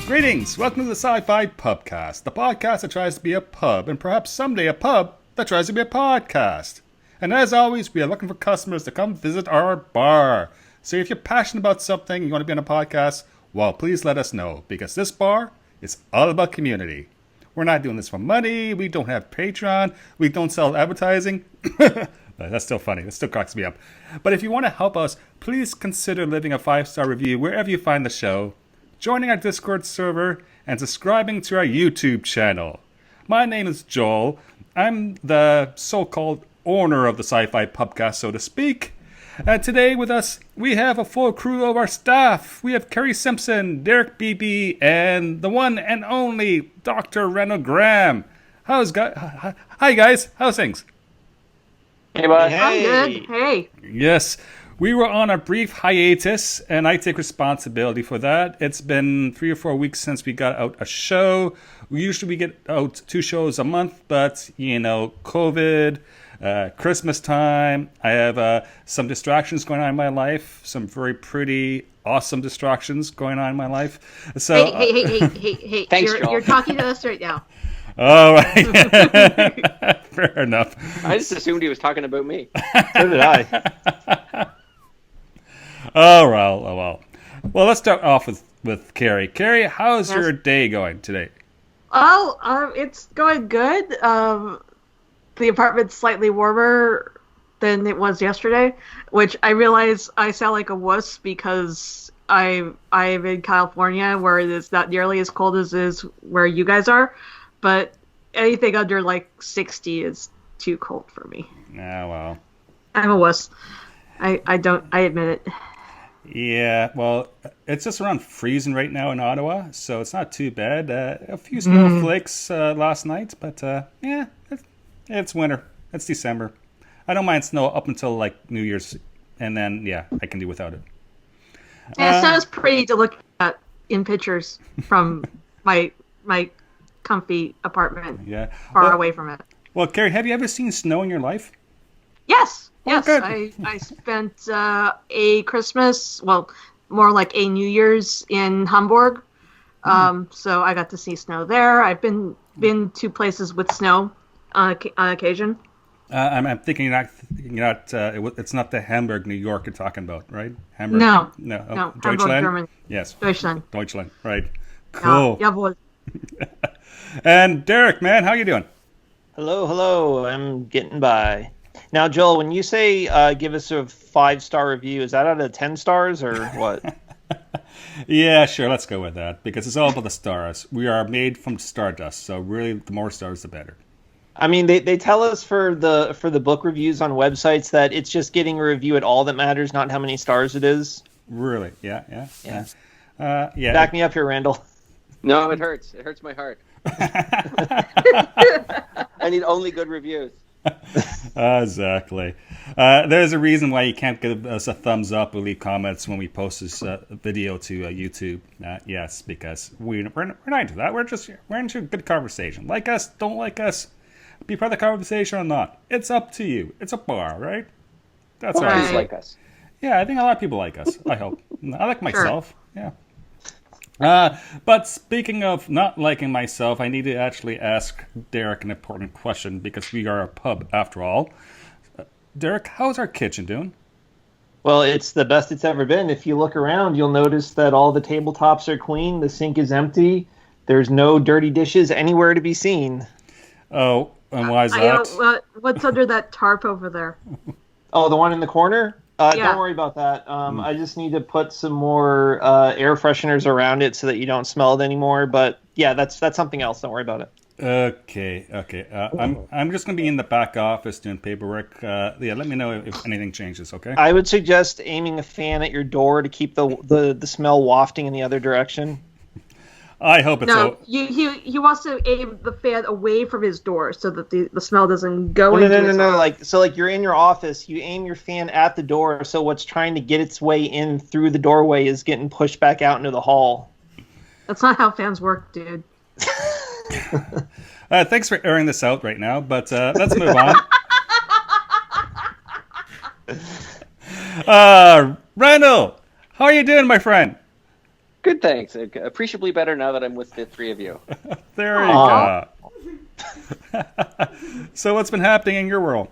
Greetings! Welcome to the SciFi Pubcast, the podcast that tries to be a pub, and perhaps someday a pub that tries to be a podcast. And as always, we are looking for customers to come visit our bar. So if you're passionate about something and you want to be on a podcast, well, please let us know, because this bar is all about community. We're not doing this for money, we don't have Patreon, we don't sell advertising. That's still funny, that still cracks me up. But if you want to help us, please consider leaving a 5-star review wherever you find the show, joining our Discord server, and subscribing to our YouTube channel. My name is Joel. I'm the so-called owner of the SciFi Pubcast, so to speak. And today with us, we have a full crew of our staff. We have Kerry Simpson, Derek Beebe, and the one and only Dr. Randal Graham. Hi guys, how's things? Hey, bud. Hey. I'm good. Hey. Yes, we were on a brief hiatus, and I take responsibility for that. It's been 3 or 4 weeks since we got out a show. We get out 2 shows a month, but, COVID, Christmas time, I have some distractions going on in my life, some very pretty, awesome distractions going on in my life. So, Hey. Thanks, You're talking to us right now. all right. Fair enough. I just assumed he was talking about me. So did I. Oh, well. Well, let's start off with Kerry. Kerry, how's your day going today? Oh, it's going good. The apartment's slightly warmer than it was yesterday, which I realize I sound like a wuss because I'm in California where it is not nearly as cold as it is where you guys are, but anything under like 60 is too cold for me. Ah, well. I'm a wuss. I admit it. Yeah, well, it's just around freezing right now in Ottawa, so it's not too bad. A few snowflakes last night, but it's winter. It's December. I don't mind snow up until like New Year's, and then I can do without it. Yeah, it sounds pretty to look at in pictures from my comfy apartment. Yeah, far away from it. Well, Kerry, have you ever seen snow in your life? Yes. good. I spent a Christmas, well, more like a New Year's in Hamburg. So I got to see snow there. I've been to places with snow on occasion. I'm thinking it's not the Hamburg, New York you're talking about, right? Hamburg? No. Deutschland? Hamburg, German. Yes. Deutschland, right. Cool. Jawohl. And Derek, man, how you doing? Hello. I'm getting by. Now, Joel, when you say give us a 5-star review, is that out of 10 stars or what? Yeah, sure. Let's go with that because it's all about the stars. We are made from stardust, so really, the more stars, the better. I mean, they tell us for the book reviews on websites that it's just getting a review at all that matters, not how many stars it is. Really? Yeah. Yeah. Back me up here, Randall. No, it hurts. It hurts my heart. I need only good reviews. Exactly. There's a reason why you can't give us a thumbs up or leave comments when we post this video to YouTube. Yes, because we're not into that. We're into a good conversation. Like us, don't like us, be part of the conversation or not. It's up to you. It's a bar, right? That's Please right. like us. Yeah, I think a lot of people like us. I hope. I like myself. Sure. Yeah. But speaking of not liking myself, I need to actually ask Derek an important question because we are a pub after all. Derek, how's our kitchen doing? Well, it's the best it's ever been. If you look around, you'll notice that all the tabletops are clean. The sink is empty. There's no dirty dishes anywhere to be seen. Oh, and why is that? What's under that tarp over there? Oh, the one in the corner? Yeah. Don't worry about that. I just need to put some more air fresheners around it so that you don't smell it anymore. But yeah, that's something else. Don't worry about it. Okay. I'm just gonna be in the back office doing paperwork. Let me know if anything changes. Okay. I would suggest aiming a fan at your door to keep the smell wafting in the other direction. I hope it's he wants to aim the fan away from his door so that the smell doesn't go into his office. Like you're in your office, you aim your fan at the door, so what's trying to get its way in through the doorway is getting pushed back out into the hall. That's not how fans work, dude. Thanks for airing this out right now, but let's move on. Randall, how are you doing, my friend? Good, thanks. Appreciably better now that I'm with the three of you. There you Aw. go. So what's been happening in your world?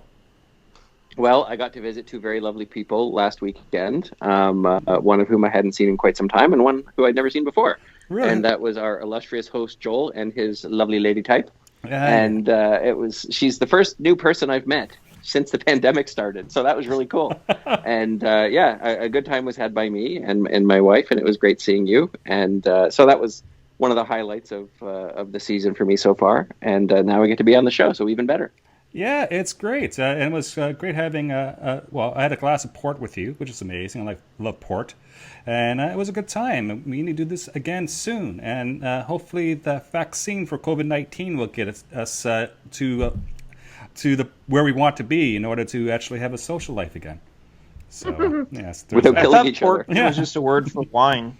Well, I got to visit two very lovely people last weekend, one of whom I hadn't seen in quite some time and one who I'd never seen before. Really? And that was our illustrious host, Joel, and his lovely lady type. Yeah. And she's the first new person I've met since the pandemic started. So that was really cool. And a good time was had by me and my wife, and it was great seeing you. And so that was one of the highlights of the season for me so far. And now I get to be on the show, so even better. Yeah, it's great. And it was great having, I had a glass of port with you, which is amazing. I love port. And it was a good time. We need to do this again soon. And hopefully the vaccine for COVID-19 will get us to where we want to be in order to actually have a social life again. So, yes. Without I killing thought each port other. was just a word for wine.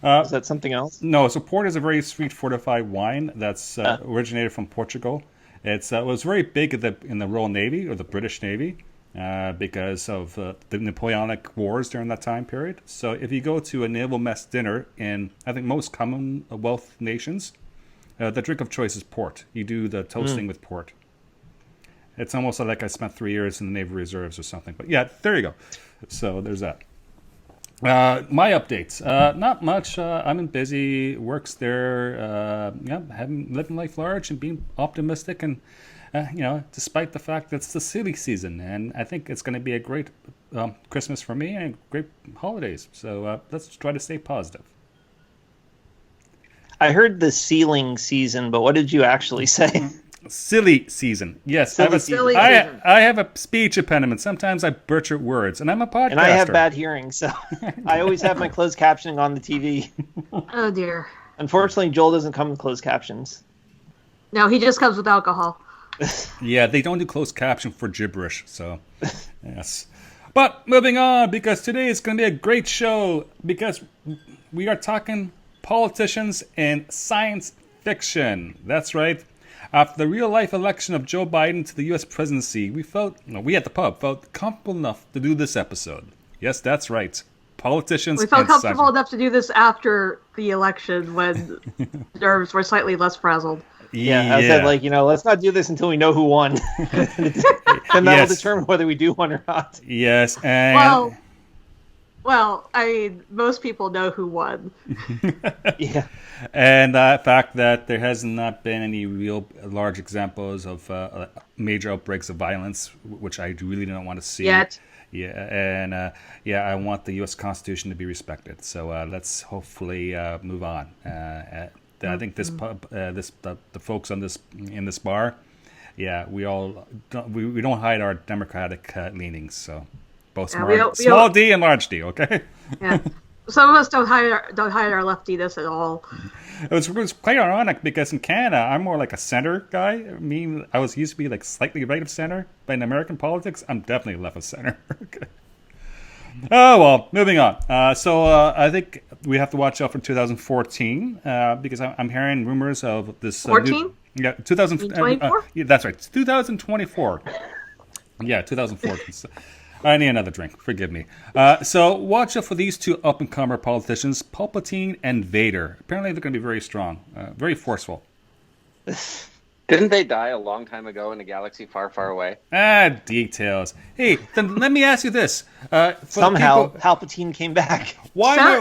Is that something else? No, so port is a very sweet fortified wine that's originated from Portugal. It was very big in the Royal Navy, or the British Navy, because of the Napoleonic Wars during that time period. So if you go to a naval mess dinner in, I think, most Commonwealth nations, the drink of choice is port. You do the toasting with port. It's almost like I spent 3 years in the Navy Reserves or something. But yeah, there you go. So there's that. My updates. Not much. I've been busy. Work's there. Living life large and being optimistic, and despite the fact that it's the silly season, and I think it's going to be a great Christmas for me and great holidays. So let's try to stay positive. I heard the sealing season, but what did you actually say? Silly season. Yes, Silly season. I have a speech impediment. Sometimes I butcher words, and I'm a podcaster. And I have bad hearing, so I always have my closed captioning on the TV. Oh dear. Unfortunately, Joel doesn't come with closed captions. No, he just comes with alcohol. Yeah, they don't do closed caption for gibberish, so yes. But moving on, because today is going to be a great show, because we are talking politicians and science fiction. That's right. After the real-life election of Joe Biden to the U.S. presidency, we at the pub felt comfortable enough to do this episode. Yes, that's right. Politicians We felt and comfortable science. enough to do this after the election when nerves were slightly less frazzled. Yeah, I said, let's not do this until we know who won. Then that will determine whether we do one or not. Yes, and... Well, I mean, most people know who won. Yeah. And the fact that there has not been any real large examples of major outbreaks of violence, which I really don't want to see. Yet. Yeah, and I want the U.S. Constitution to be respected. So let's hopefully move on. I think this pub, the folks in this bar, we don't hide our democratic leanings. So both small D and large D. Okay. Yeah. Some of us don't hide our leftiness at all. It was quite ironic because in Canada, I'm more like a center guy. I used to be like slightly right of center, but in American politics, I'm definitely left of center. Okay. Oh, well, moving on. So I think we have to watch out for 2014 because I'm hearing rumors of this... 14? 2024? Yeah, that's right. 2024. Yeah, 2014. I need another drink. Forgive me. So watch out for these two up-and-comer politicians, Palpatine and Vader. Apparently they're going to be very strong, very forceful. Didn't they die a long time ago in a galaxy far, far away? Details. Hey, then let me ask you this. Somehow Palpatine came back.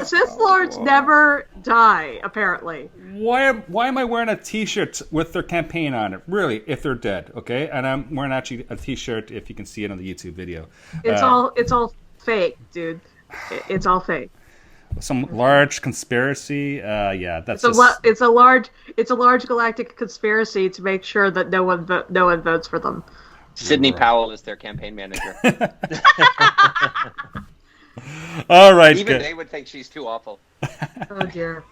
Sith Lords never die, apparently. Why am I wearing a T-shirt with their campaign on it? Really, if they're dead, okay? And I'm wearing actually a T-shirt if you can see it on the YouTube video. It's all fake, dude. It's all fake. Some large conspiracy. That's it's a large galactic conspiracy to make sure that no one votes for them. Sidney Powell is their campaign manager. All right. Even good. they would think she's too awful. Oh dear.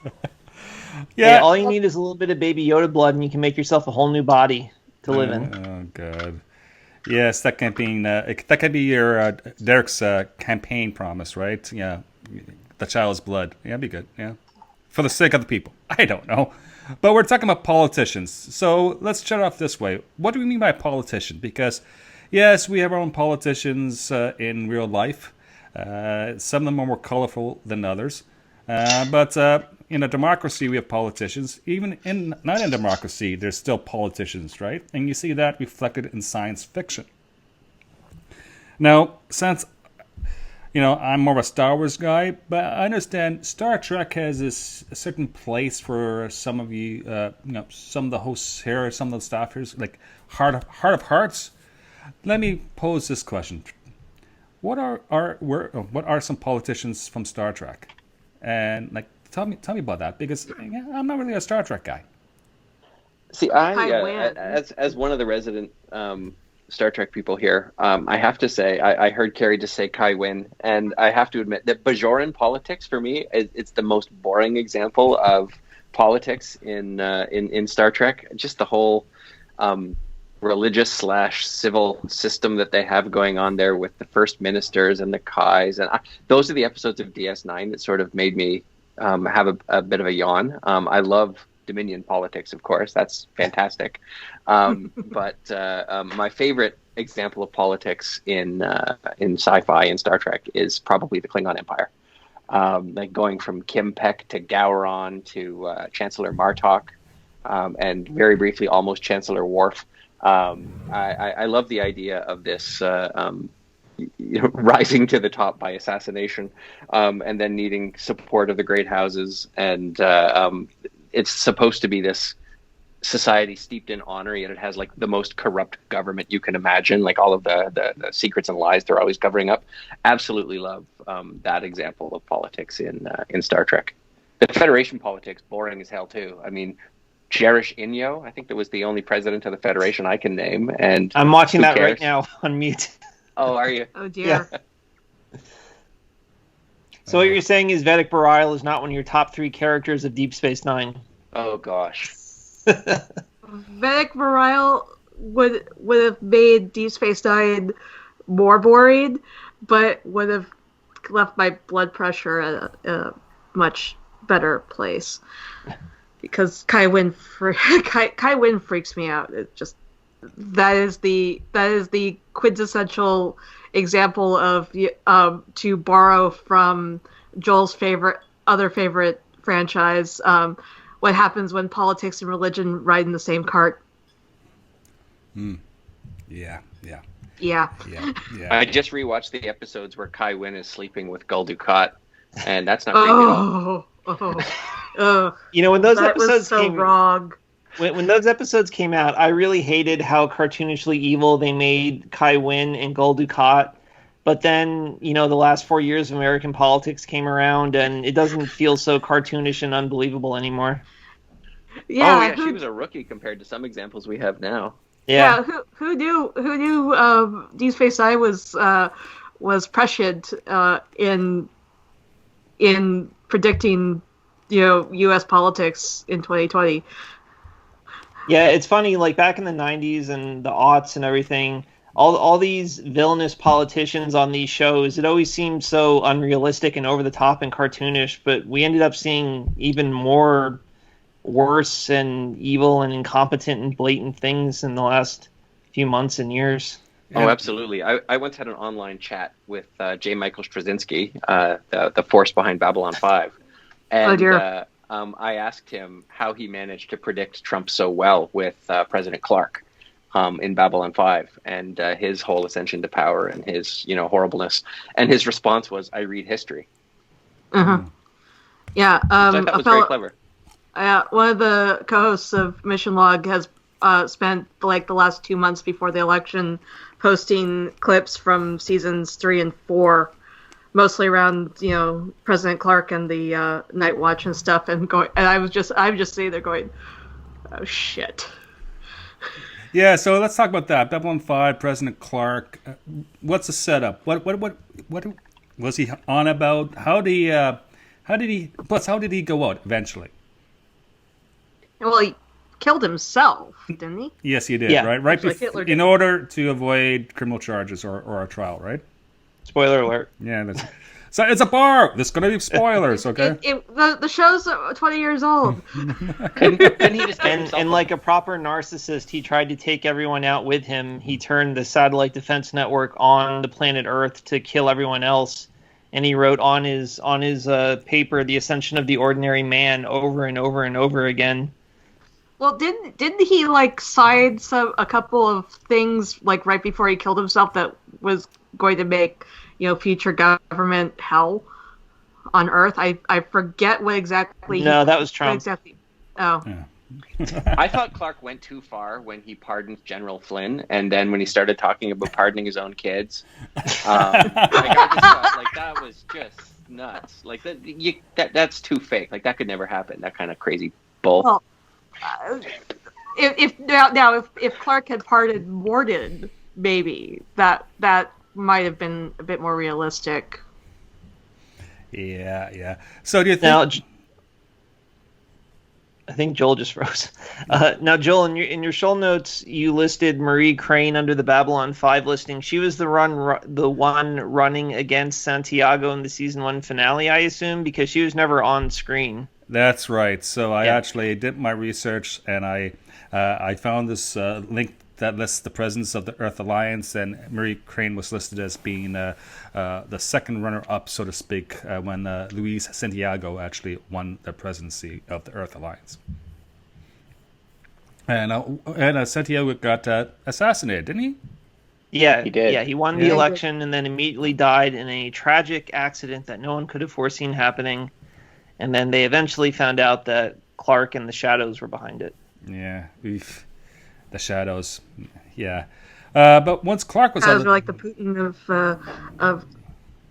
Yeah. Hey, all you need is a little bit of Baby Yoda blood, and you can make yourself a whole new body to live in. Oh God. Yes, that can be your Derek's campaign promise, right? Yeah. The child's blood. Yeah, it'd be good. Yeah. For the sake of the people. I don't know. But we're talking about politicians. So let's start off this way. What do we mean by politician? Because, yes, we have our own politicians in real life. Some of them are more colorful than others. But in a democracy, we have politicians. Even not in democracy, there's still politicians, right? And you see that reflected in science fiction. Now, since I'm more of a Star Wars guy, but I understand Star Trek has a certain place for some of you, some of the hosts here, some of the staff here, like Heart of Hearts. Let me pose this question: what are some politicians from Star Trek? And tell me about that, because I'm not really a Star Trek guy. See, as one of the resident Star Trek people here, I have to say, I heard Carrie just say Kai Wynn, and I have to admit that Bajoran politics, for me, it's the most boring example of politics in Star Trek. Just the whole religious / civil system that they have going on there with the first ministers and the Kais, and those are the episodes of DS9 that sort of made me have a bit of a yawn. I love Dominion politics, of course. That's fantastic. But my favorite example of politics in sci-fi and Star Trek is probably the Klingon Empire. Going from Kim Peck to Gowron to Chancellor Martok, and very briefly almost Chancellor Worf. I love the idea of this rising to the top by assassination, and then needing support of the great houses, and it's supposed to be this society steeped in honor, yet it has the most corrupt government you can imagine, all of the secrets and lies they're always covering up. Absolutely love that example of politics in Star Trek. The Federation politics, boring as hell too. I mean, Jerish Inyo, I think that was the only president of the Federation I can name, and I'm watching that right now on mute. Oh, are you? Oh dear. Yeah. So what you're saying is Vedic Bareil is not one of your top 3 characters of Deep Space Nine? Oh gosh. Vedic Bareil would have made Deep Space Nine more boring, but would have left my blood pressure at a much better place. Because Kai Wynn freaks me out. It just that is the quintessential example of to borrow from Joel's other favorite franchise. What happens when politics and religion ride in the same cart? Yeah. I just rewatched the episodes where Kai Wynn is sleeping with Gul Dukat, and that's not creepy at all. When those episodes came wrong. When those episodes came out, I really hated how cartoonishly evil they made Kai Wynn and Gul Dukat. But then, the last 4 years of American politics came around, and it doesn't feel so cartoonish and unbelievable anymore. Yeah, she was a rookie compared to some examples we have now. Yeah, who knew Deep Space Nine was prescient in predicting U.S. politics in 2020. Yeah, it's funny, back in the 90s and the aughts and everything, all these villainous politicians on these shows, it always seemed so unrealistic and over the top and cartoonish, but we ended up seeing even more worse and evil and incompetent and blatant things in the last few months and years. Oh, absolutely. I once had an online chat with J. Michael Straczynski, the force behind Babylon 5. And I asked him how he managed to predict Trump so well with President Clark in Babylon 5 and his whole ascension to power and his horribleness. And his response was, I read history. Uh-huh. Yeah. So I thought that was very clever. One of the co-hosts of Mission Log has spent the last 2 months before the election posting clips from seasons 3 and 4, mostly around President Clark and the Night Watch and stuff, and I'm just sitting there going, oh shit. Yeah, so let's talk about that. Babylon 5, President Clark. What's the setup? What was he on about? How did he go out eventually? Well, he killed himself, didn't he? Yes, he did. Yeah. Right. In order to avoid criminal charges or a trial, right? Spoiler alert. Yeah, so it's a bar. There's going to be spoilers, okay? The show's 20 years old. Couldn't he just and like a proper narcissist, he tried to take everyone out with him. He turned the satellite defense network on the planet Earth to kill everyone else. and he wrote on his paper "The Ascension of the Ordinary Man" over and over and over again. Well, didn't he like sign a couple of things like right before he killed himself that was going to make future government hell on Earth? I forget what exactly. No, that was Trump. Exactly. Oh. Yeah. I thought Clark went too far when he pardoned General Flynn, and then when he started talking about pardoning his own kids, I just thought like that was just nuts. Like that's too fake. Like that could never happen. That kind of crazy bull. Well, if Clark had pardoned Morden, maybe that might have been a bit more realistic. Yeah. So do you think? Now, I think Joel just froze. Now, Joel, in your show notes, you listed Marie Crane under the Babylon 5 listing. She was the one running against Santiago in the season 1 finale, I assume, because she was never on screen. That's right. So I actually did my research, and I found this link that lists the presidents of the Earth Alliance, and Marie Crane was listed as being the second runner-up, so to speak, when Luis Santiago actually won the presidency of the Earth Alliance. And Santiago got assassinated, didn't he? Yeah, he did. Yeah, he won the election and then immediately died in a tragic accident that no one could have foreseen happening. And then they eventually found out that Clark and the Shadows were behind it. Yeah, the Shadows. Yeah, but once Clark was Shadows were like the Putin of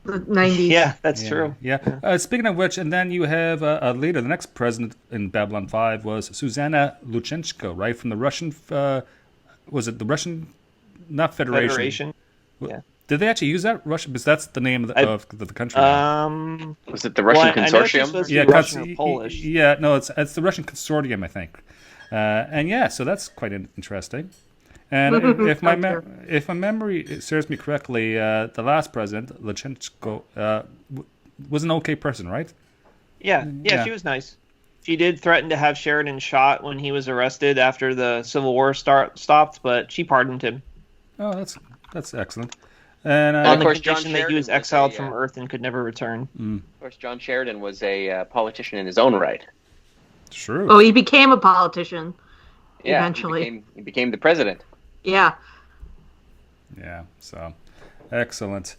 the 90s. Yeah, that's true. Yeah. Speaking of which, and then you have a leader. The next president in Babylon 5 was Susanna Luchenko, right, from the Russian. Was it the Russian? Not Federation. Federation. Yeah. Did they actually use that Russian? Because that's the name of the country. Was it the Russian consortium? Yeah, Russian or Polish. Yeah, no, it's the Russian consortium, I think. And yeah, so that's quite interesting. And if my memory serves me correctly, the last president, Luchenko, was an okay person, right? Yeah, she was nice. She did threaten to have Sheridan shot when he was arrested after the Civil War stopped, but she pardoned him. Oh, that's excellent. And on the condition that he was exiled from Earth and could never return. Of course, John Sheridan was a politician in his own right. True. Oh, he became a politician eventually. He became the president. Yeah. Yeah, so excellent.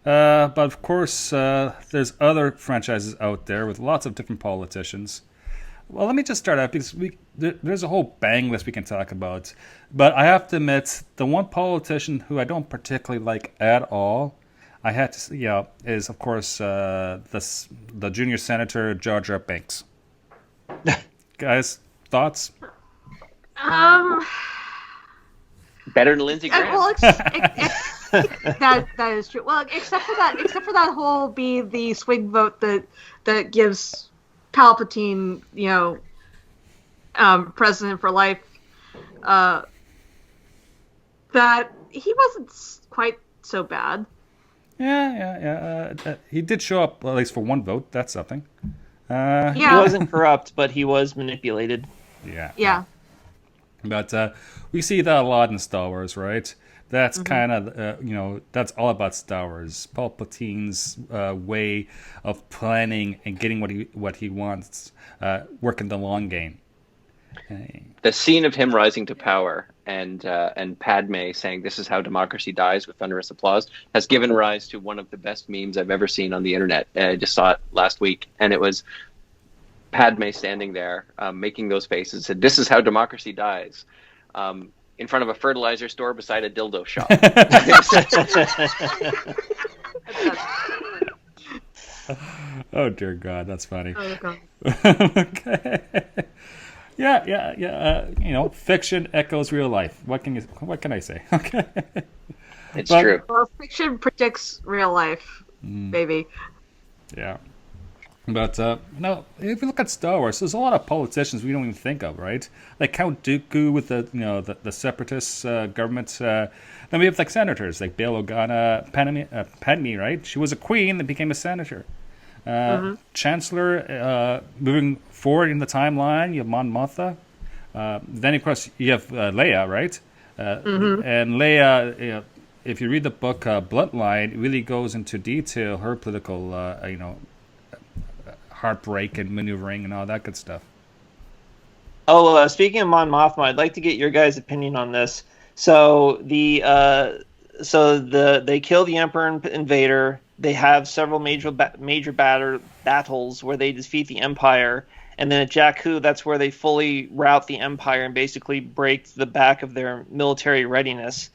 But of course, there's other franchises out there with lots of different politicians. Well, let me just start out because there's a whole bang list we can talk about. But I have to admit, the one politician who I don't particularly like at all, I had to see, is of course the junior senator Jar Jar Binks. Guys, thoughts? Better than Lindsey Graham. Well, that is true. Well, except for that whole be the swing vote that gives Palpatine, president for life. That he wasn't quite so bad. Yeah. He did show up at least for one vote. That's something. He wasn't corrupt, but he was manipulated. Yeah. But we see that a lot in Star Wars, right? That's kind of, that's all about Star Wars. Palpatine's way of planning and getting what he wants, working the long game. The scene of him rising to power and Padme saying, "This is how democracy dies," with thunderous applause, has given rise to one of the best memes I've ever seen on the internet. I just saw it last week, and it was Padme standing there making those faces, said, "This is how democracy dies," in front of a fertilizer store beside a dildo shop. Oh dear God, that's funny. Oh, God. Okay. Yeah. Fiction echoes real life. What can I say? Okay. It's true. Well, fiction predicts real life, baby. Yeah. But no, if you look at Star Wars, there's a lot of politicians we don't even think of, right? Like Count Dooku with the separatist government. Then we have like senators like Bail Organa, Padme, right? She was a queen that became a senator. Chancellor, moving forward in the timeline, you have Mon Mothma. Then of course you have Leia, right? And Leia, if you read the book Bloodline, it really goes into detail her political, heartbreak and maneuvering and all that good stuff. Oh, speaking of Mon Mothma, I'd like to get your guys' opinion on this. So they kill the Emperor and Invader. They have several major battles where they defeat the Empire, and then at Jakku, that's where they fully rout the Empire and basically break the back of their military readiness.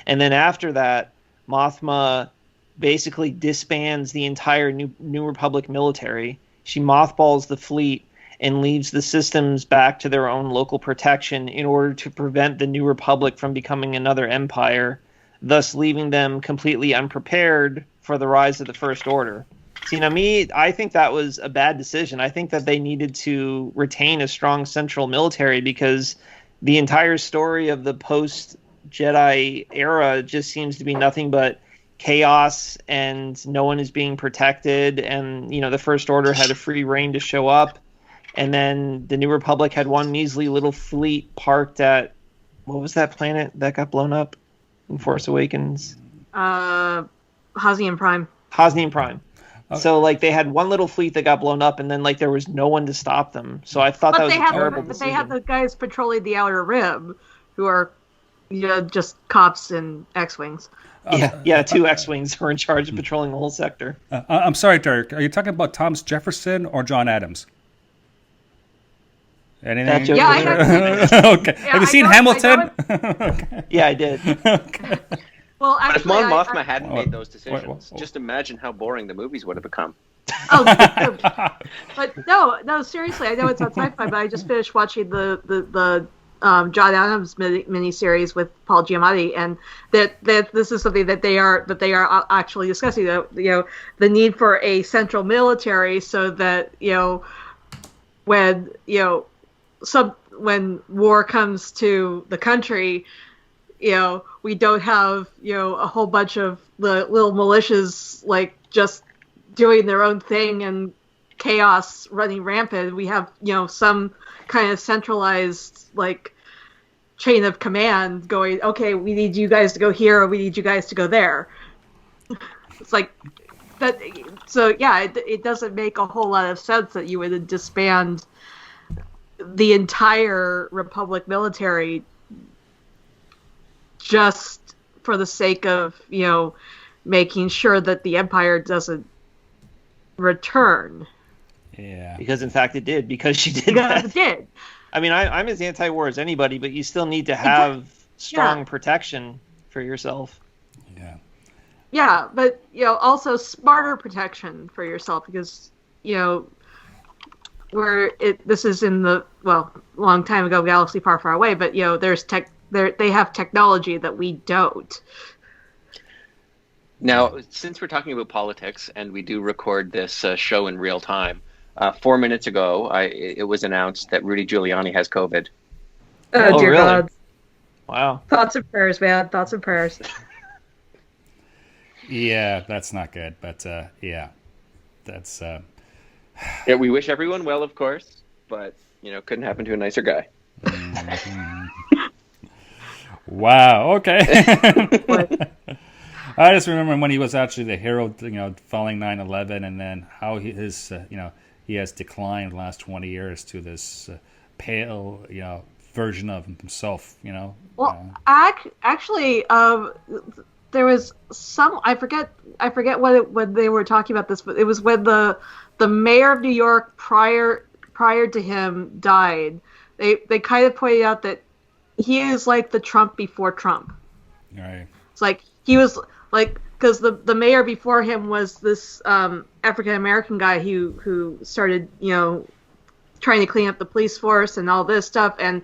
And then after that, Mothma basically disbands the entire New Republic military. She mothballs the fleet and leaves the systems back to their own local protection in order to prevent the New Republic from becoming another empire, thus leaving them completely unprepared for the rise of the First Order. See, now I think that was a bad decision. I think that they needed to retain a strong central military because the entire story of the post-Jedi era just seems to be nothing but chaos and no one is being protected, and the First Order had a free reign to show up. And then the New Republic had one measly little fleet parked at, what was that planet that got blown up in Force Awakens? Hosnian Prime. Hosnian Prime. Okay. So, they had one little fleet that got blown up, and then, there was no one to stop them. So I thought that was a terrible decision. But they had the guys patrolling the Outer Rim, who are, just cops in X-Wings. Yeah, 2 X-Wings were in charge of patrolling the whole sector. I'm sorry, Derek. Are you talking about Thomas Jefferson or John Adams? Anything? Yeah, I have. Okay. Yeah, have you seen Hamilton? Okay. Yeah, I did. Okay. Well, actually, if Mon Mothma hadn't made those decisions, just imagine how boring the movies would have become. Oh, but no, seriously, I know it's on SciFi, but I just finished watching the John Adams miniseries with Paul Giamatti, and that this is something that they are actually discussing. The need for a central military so that when war comes to the country, we don't have a whole bunch of the little militias just doing their own thing and chaos running rampant. We have some kind of centralized chain of command going, okay, we need you guys to go here or we need you guys to go there. It's like that. So yeah, it doesn't make a whole lot of sense that you would disband the entire Republic military just for the sake of making sure that the Empire doesn't return. Yeah, because in fact it did. Because she did. Because it did. I mean, I'm as anti-war as anybody, but you still need to have strong protection for yourself. Yeah. Yeah, but also smarter protection for yourself because this is in the long time ago, galaxy far, far away. But there's they have technology that we don't. Now, since we're talking about politics and we do record this show in real time, 4 minutes ago, it was announced that Rudy Giuliani has COVID. Oh dear really? God! Wow. Thoughts and prayers, man. Thoughts and prayers. Yeah, that's not good. But yeah, that's. Yeah, we wish everyone well, of course, but couldn't happen to a nicer guy. Mm-hmm. Wow. Okay. I just remember when he was actually the hero, following 9/11, and then how he has declined the last 20 years to this pale, version of himself. Well, actually, there was some I forget when they were talking about this, but it was when the mayor of New York prior to him died. They kind of pointed out that he is like the Trump before Trump. Right. It's like he was because the mayor before him was this African American guy who started trying to clean up the police force and all this stuff, and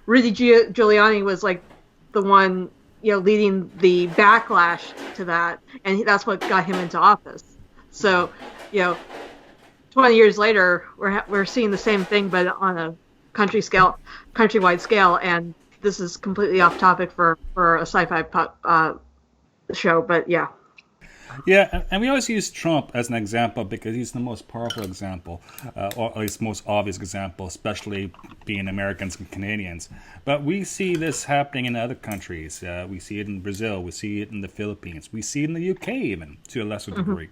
Rudy Giuliani was the one leading the backlash to that, and that's what got him into office. So 20 years later, we're seeing the same thing, but on a countrywide scale, and this is completely off topic for a sci-fi show, but yeah. Yeah, and we always use Trump as an example because he's the most powerful example, or at least most obvious example, especially being Americans and Canadians. But we see this happening in other countries. We see it in Brazil. We see it in the Philippines. We see it in the UK even, to a lesser degree.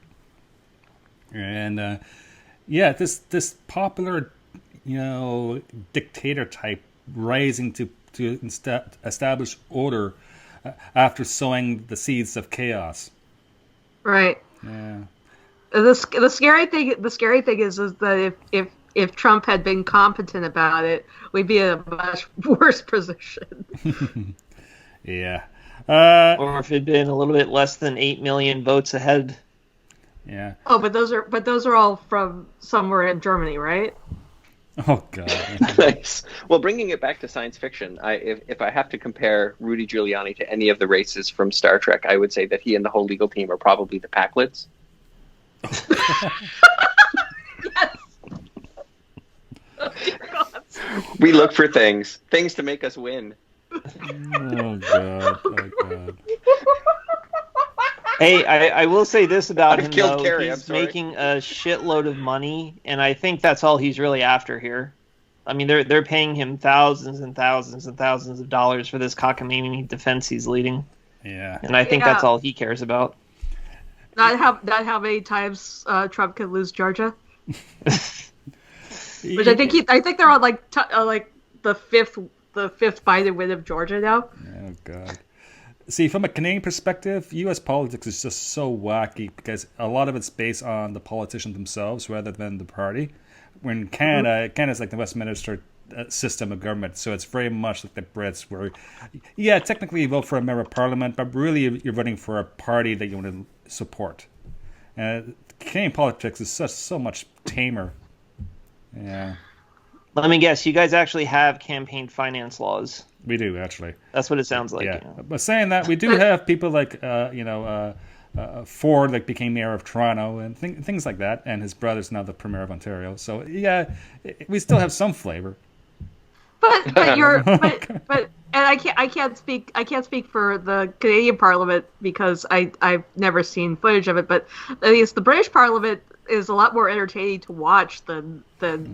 And yeah, this popular, dictator type rising to establish order after sowing the seeds of chaos. Right. Yeah. The scary thing is that if Trump had been competent about it, we'd be in a much worse position. Yeah. Or if it'd been a little bit less than 8 million votes ahead. Yeah. Oh, but those are all from somewhere in Germany, right? Oh God. Nice. Well, bringing it back to science fiction, if I have to compare Rudy Giuliani to any of the races from Star Trek, I would say that he and the whole legal team are probably the Packlids. Yes. Oh, God. We look for things to make us win. Oh God. Oh God. Hey, I will say this about him, though. Terry, He's making a shitload of money, and I think that's all he's really after here. I mean, they're paying him thousands and thousands and thousands of dollars for this cockamamie defense he's leading. Yeah. And I think that's all he cares about. Not how many times Trump could lose Georgia. Which I think they're on like the fifth Biden win of Georgia now. Oh God. See, from a Canadian perspective, U.S. politics is just so wacky because a lot of it's based on the politicians themselves rather than the party. When Canada's like the Westminster system of government, so it's very much like the Brits, where, yeah, technically you vote for a member of parliament, but really you're voting for a party that you want to support. Canadian politics is so much tamer. Yeah. Let me guess, you guys actually have campaign finance laws. We do, actually. That's what it sounds like. Yeah. But saying that, we do have people like, Ford, like, became mayor of Toronto and things like that, and his brother's now the premier of Ontario. So, yeah, we still have some flavor. And I can't speak for the Canadian Parliament because I've never seen footage of it, but at least the British Parliament is a lot more entertaining to watch than the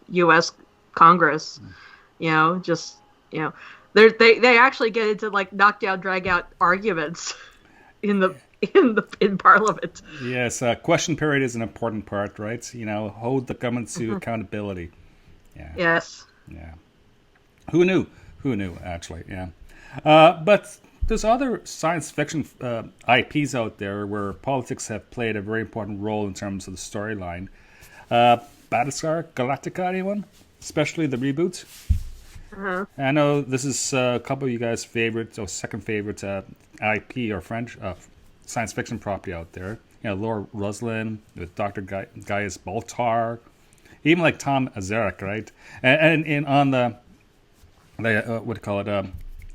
U.S. Congress. They actually get into like knockdown, drag out arguments in Parliament. Yes, question period is an important part, right? Hold the government to accountability. Yeah. Yes. Yeah. Who knew? Actually, yeah. But there's other science fiction IPs out there where politics have played a very important role in terms of the storyline. Battlestar Galactica, anyone? Especially the reboot? Uh-huh. I know this is a couple of you guys' favorite or second favorite IP or French science fiction property out there. Laura Roslin with Dr. Gaius Baltar, even like Tom Azarek, right? And on the what do you call it?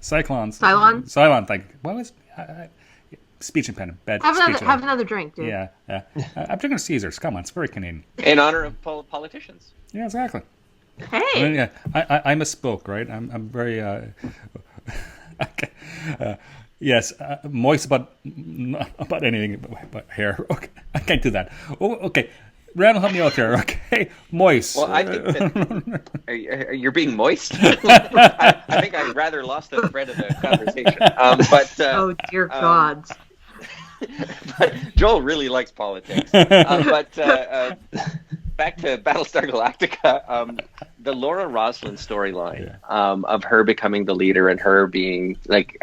Cylon thing. What was speech impediment? Bad speech. Have another drink, dude. Yeah. I'm drinking Caesars. Come on, it's very Canadian. In honor of politicians. Yeah, exactly. Hey. I misspoke, right? I'm very okay. Yes, moist about anything but hair. Okay, I can't do that. Oh, okay. Randall, help me out here, okay? Moist. Well, I think that you're being moist. I think I rather lost the thread of the conversation. Oh dear God! But Joel really likes politics. But back to Battlestar Galactica, the Laura Roslin storyline of her becoming the leader and her being like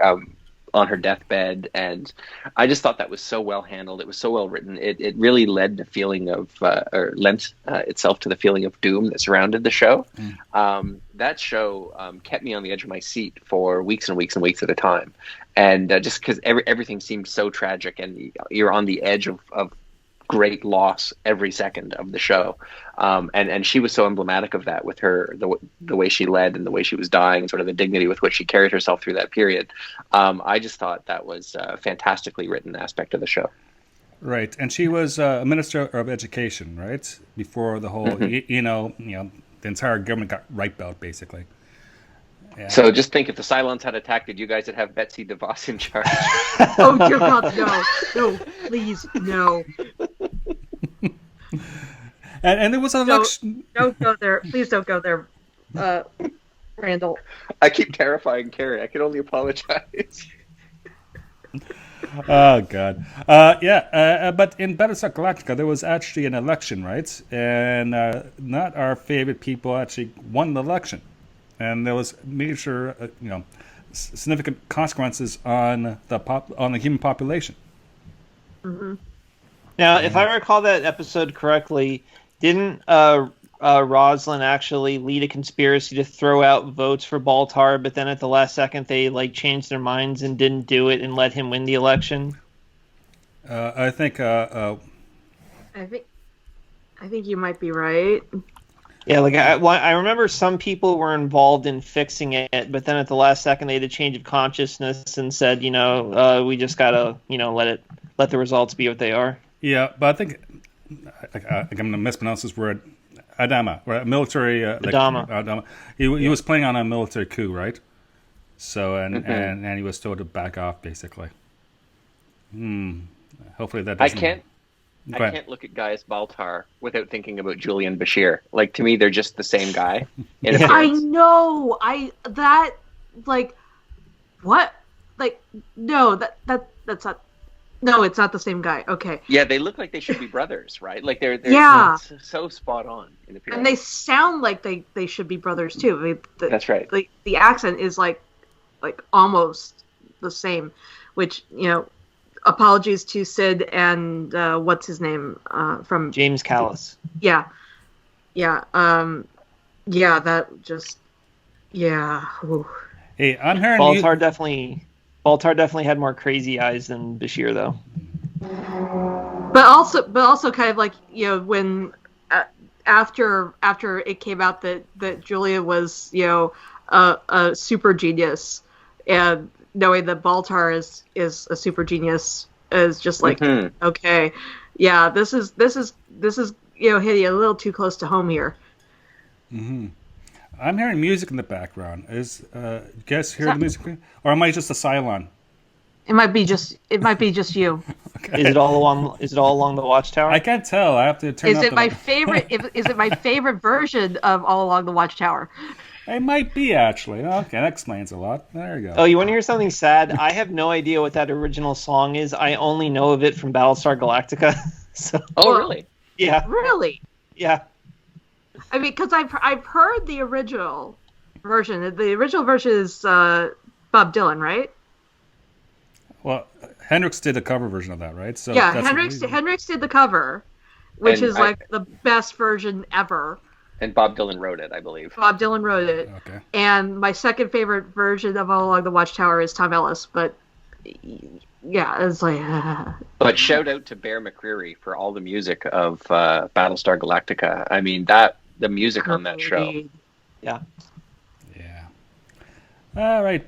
on her deathbed, and I just thought that was so well handled. It was so well written. It really led the feeling of or lent itself to the feeling of doom that surrounded the show. That show kept me on the edge of my seat for weeks and weeks and weeks at a time, and just because everything seemed so tragic, and you're on the edge of great loss every second of the show, and she was so emblematic of that with her the way she led and the way she was dying and sort of the dignity with which she carried herself through that period. I just thought that was a fantastically written aspect of the show. Right, and she was a minister of education, right, before the whole the entire government got wiped out, basically. Yeah. So just think, if the Cylons had attacked, did you guys would have Betsy DeVos in charge? Oh dear God, no, please, no. And there was an election. Don't go there. Please don't go there, Randall. I keep terrifying Carrie. I can only apologize. Oh God, but in Battlestar Galactica there was actually an election, right? And not our favorite people actually won the election, and there was major, significant consequences on the human population. Mm-hmm. Now, if I recall that episode correctly, didn't Roslin actually lead a conspiracy to throw out votes for Baltar, but then at the last second they changed their minds and didn't do it and let him win the election? I think. I think you might be right. Yeah, I remember some people were involved in fixing it, but then at the last second they had a change of consciousness and said, we just gotta, let the results be what they are. Yeah, but I think I'm going to mispronounce this word. Adama, right? Military. Adama. He was playing on a military coup, right? So and he was told to back off, basically. Hopefully that doesn't. I can't look at Gaius Baltar without thinking about Julian Bashir. Like, to me, they're just the same guy. I know. What? No, that's not. No, it's not the same guy. Okay. Yeah, they look like they should be brothers, right? Like they're so spot on in appearance. And they sound like they should be brothers too. I mean, that's right. The accent is like almost the same, which apologies to Sid and what's his name from James Callis. Yeah. That just Ooh. Hey, I'm hearing Baltar definitely had more crazy eyes than Bashir, though. But also kind of like, when after it came out that Julia was a super genius, and knowing that Baltar is a super genius is just like, okay, yeah, this is hitting a little too close to home here. Mm-hmm. I'm hearing music in the background. You guys hear the music, or am I just a Cylon? It might be just you. Okay. Is it all along the Watchtower? I can't tell. I have to turn. Is it my favorite? Is it my favorite version of All Along the Watchtower? It might be, actually. Okay, that explains a lot. There you go. Oh, you want to hear something sad? I have no idea what that original song is. I only know of it from Battlestar Galactica. Oh, really? Yeah. Really? Yeah. I mean, because I've heard the original version. The original version is Bob Dylan, right? Well, Hendrix did a cover version of that, right? So yeah, Hendrix did the cover, which is the best version ever. And Bob Dylan wrote it, I believe. Bob Dylan wrote it. Okay. And my second favorite version of All Along the Watchtower is Tom Ellis, but yeah, it's like. But shout out to Bear McCreary for all the music of Battlestar Galactica. I mean, the music on that show. Yeah. Yeah. All right,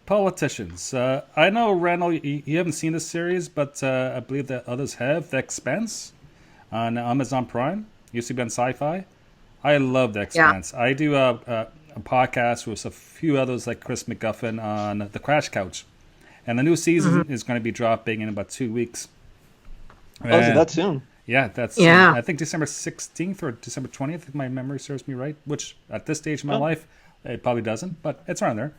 politicians. I know, Randall, you haven't seen this series, but I believe that others have. The Expanse on Amazon Prime. Used to be on SciFi. I love The Expanse. Yeah. I do a podcast with a few others like Chris McGuffin on The Crash Couch. And the new season is going to be dropping in about 2 weeks. Oh, is it that soon? Yeah, that's I think December 16th or December 20th, if my memory serves me right, which at this stage of my life, it probably doesn't, but it's around there.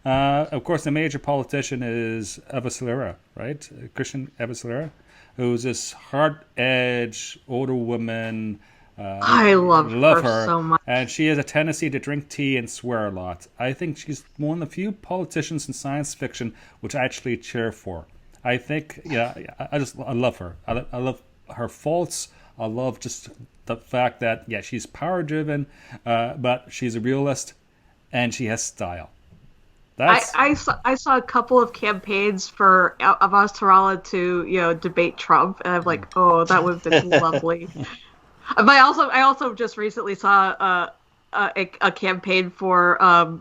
Of course, the major politician is Eva Solera, right? Christian Eva Solera, who's this hard-edged, older woman. I love her so much. And she has a tendency to drink tea and swear a lot. I think she's one of the few politicians in science fiction which I actually cheer for. I think, I love her. I love her faults. I love just the fact that, she's power-driven, but she's a realist, and she has style. I saw a couple of campaigns for Avaz Tarala to debate Trump, and I'm like, oh, that would have been lovely. But I also just recently saw a campaign for a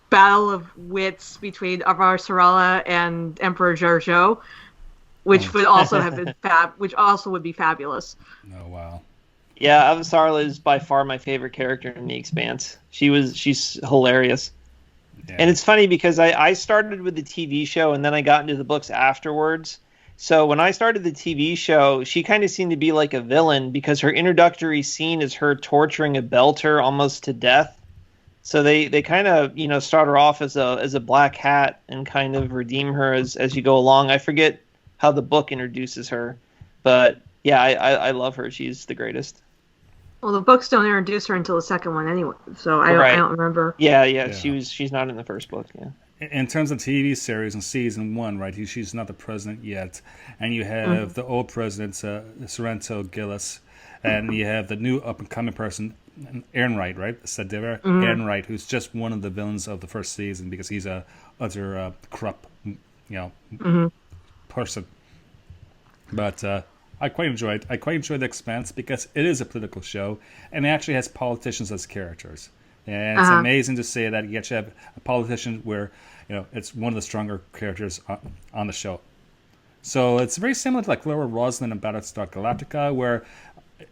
battle of wits between Avaz Tarala and Emperor Giorgio, which would also have been which also would be fabulous. Oh wow. Yeah, Avasarala is by far my favorite character in The Expanse. She's hilarious. Yeah. And it's funny because I started with the TV show and then I got into the books afterwards. So when I started the TV show, she kind of seemed to be like a villain because her introductory scene is her torturing a belter almost to death. So they kind of, start her off as a black hat and kind of redeem her as you go along. I forget how the book introduces her, but yeah, I love her. She's the greatest. Well, the books don't introduce her until the second one anyway, so I don't remember. Yeah. She's not in the first book. Yeah. In terms of TV series in season 1, right? She's not the president yet, and you have the old president, Sorrento Gillis, and you have the new up and coming person, Ehrenreich, right? Sadira Ehrenreich, who's just one of the villains of the first season because he's a utter corrupt, person. But I quite enjoyed The Expanse because it is a political show and it actually has politicians as characters. And it's amazing to say that you actually have a politician where it's one of the stronger characters on the show. So it's very similar to like Laura Roslin and Battlestar Galactica, where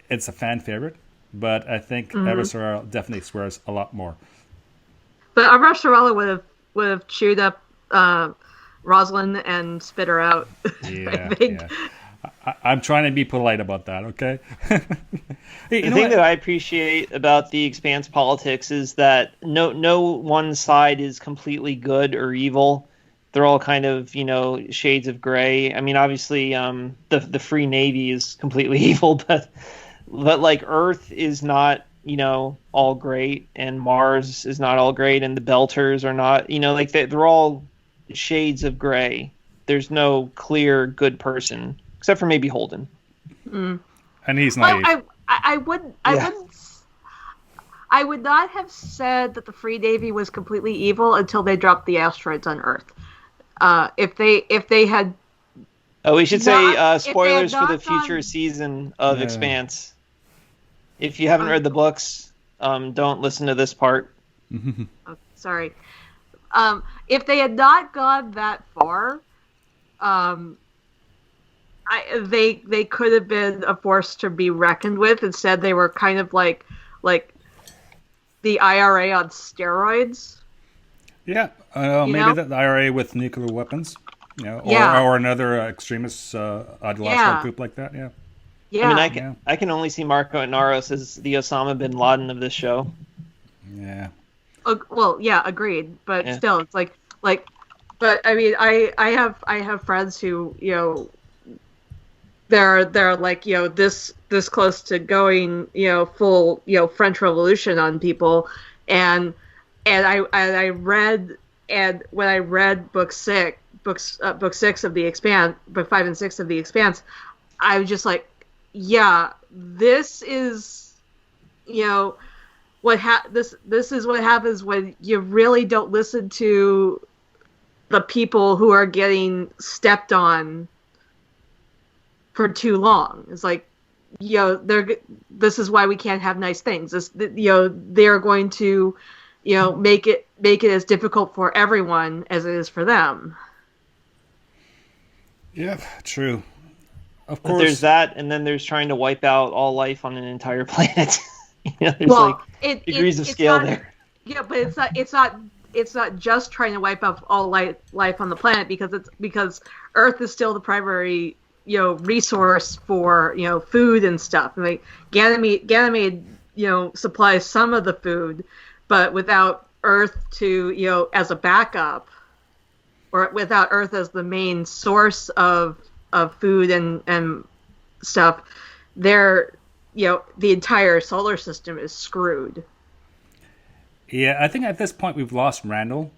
it's a fan favorite, but I think Avasarala definitely swears a lot more. But Avasarala would have chewed up Roslin and spit her out. Yeah, I think. Yeah. I'm trying to be polite about that, okay? The thing that I appreciate about The Expanse politics is that no one side is completely good or evil. They're all kind of, shades of gray. I mean, obviously, the Free Navy is completely evil, but like Earth is not, all great, and Mars is not all great, and the Belters are not, like they're all shades of gray. There's no clear good person. Except for maybe Holden. And he's naive. I would not have said that the Free Navy was completely evil until they dropped the asteroids on Earth. If they had. Oh, we should say spoilers for the future season of Expanse. If you haven't read the books, don't listen to this part. Oh, sorry. If they had not gone that far, they could have been a force to be reckoned with. Instead, they were kind of like the IRA on steroids. Yeah, maybe the IRA with nuclear weapons, or another extremist ideological group like that. Yeah. Yeah. I mean, I can only see Marco Inaros as the Osama bin Laden of this show. Yeah. Well, yeah, agreed. But still, it's like. But I mean, I have friends who they're like this close to going full French Revolution on people, and I read, and when I read book 6 of The Expanse, book 5 and 6 of The Expanse, I was just like, yeah, this is this is what happens when you really don't listen to the people who are getting stepped on for too long. It's like, this is why we can't have nice things. They're going to, make it as difficult for everyone as it is for them. Yeah, true. Of course. But there's that, and then there's trying to wipe out all life on an entire planet. There's degrees of scale there. Yeah, but it's not just trying to wipe out all life on the planet because Earth is still the primary resource for food and stuff. And like Ganymede supplies some of the food, but without Earth to as a backup, or without Earth as the main source of food and stuff, the entire solar system is screwed. Yeah, I think at this point we've lost Randall.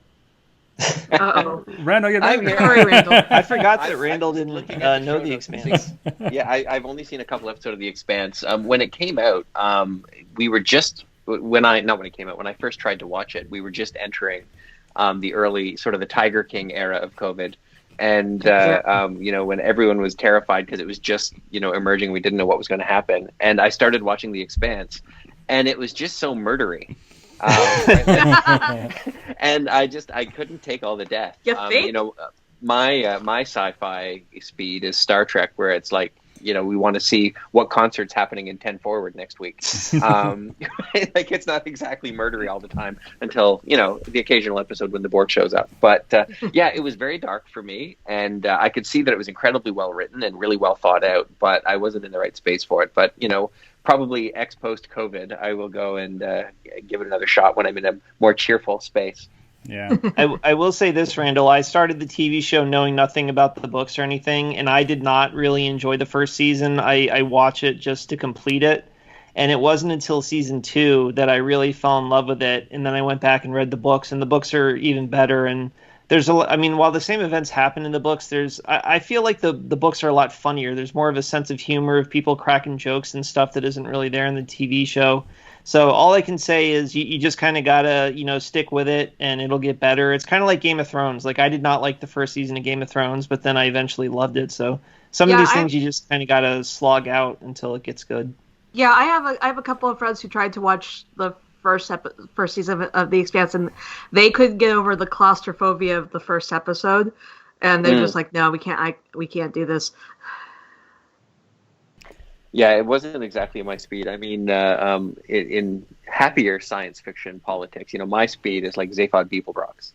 Uh-oh. Randall, you're I'm sorry, Randall. I forgot that Randall didn't know The Expanse. Yeah, I've only seen a couple episodes of The Expanse. When it came out, we were just when I first tried to watch it, we were just entering the early sort of the Tiger King era of COVID. And when everyone was terrified because it was just emerging, we didn't know what was going to happen. And I started watching The Expanse, and it was just so murdery. And I couldn't take all the death. You think? My sci-fi speed is Star Trek, where it's like we want to see what concert's happening in 10 Forward next week. Like, it's not exactly murdery all the time until, the occasional episode when the Borg shows up. But yeah, it was very dark for me, and I could see that it was incredibly well written and really well thought out, but I wasn't in the right space for it. But, probably post COVID, I will go and give it another shot when I'm in a more cheerful space. Yeah. I will say this, Randall. I started the TV show knowing nothing about the books or anything, and I did not really enjoy the first season. I watch it just to complete it, and it wasn't until season 2 that I really fell in love with it, and then I went back and read the books, and the books are even better. And while the same events happen in the books, I feel like the books are a lot funnier. There's more of a sense of humor, of people cracking jokes and stuff that isn't really there in the TV show. So all I can say is you just kind of gotta, stick with it, and it'll get better. It's kind of like Game of Thrones. Like, I did not like the first season of Game of Thrones, but then I eventually loved it. So some of these things you just kind of gotta slog out until it gets good. Yeah, I have a couple of friends who tried to watch the first season of The Expanse, and they couldn't get over the claustrophobia of the first episode, and they're just like, no, we can't do this. Yeah, it wasn't exactly my speed. I mean, in happier science fiction politics, my speed is like Zaphod Beeblebrox.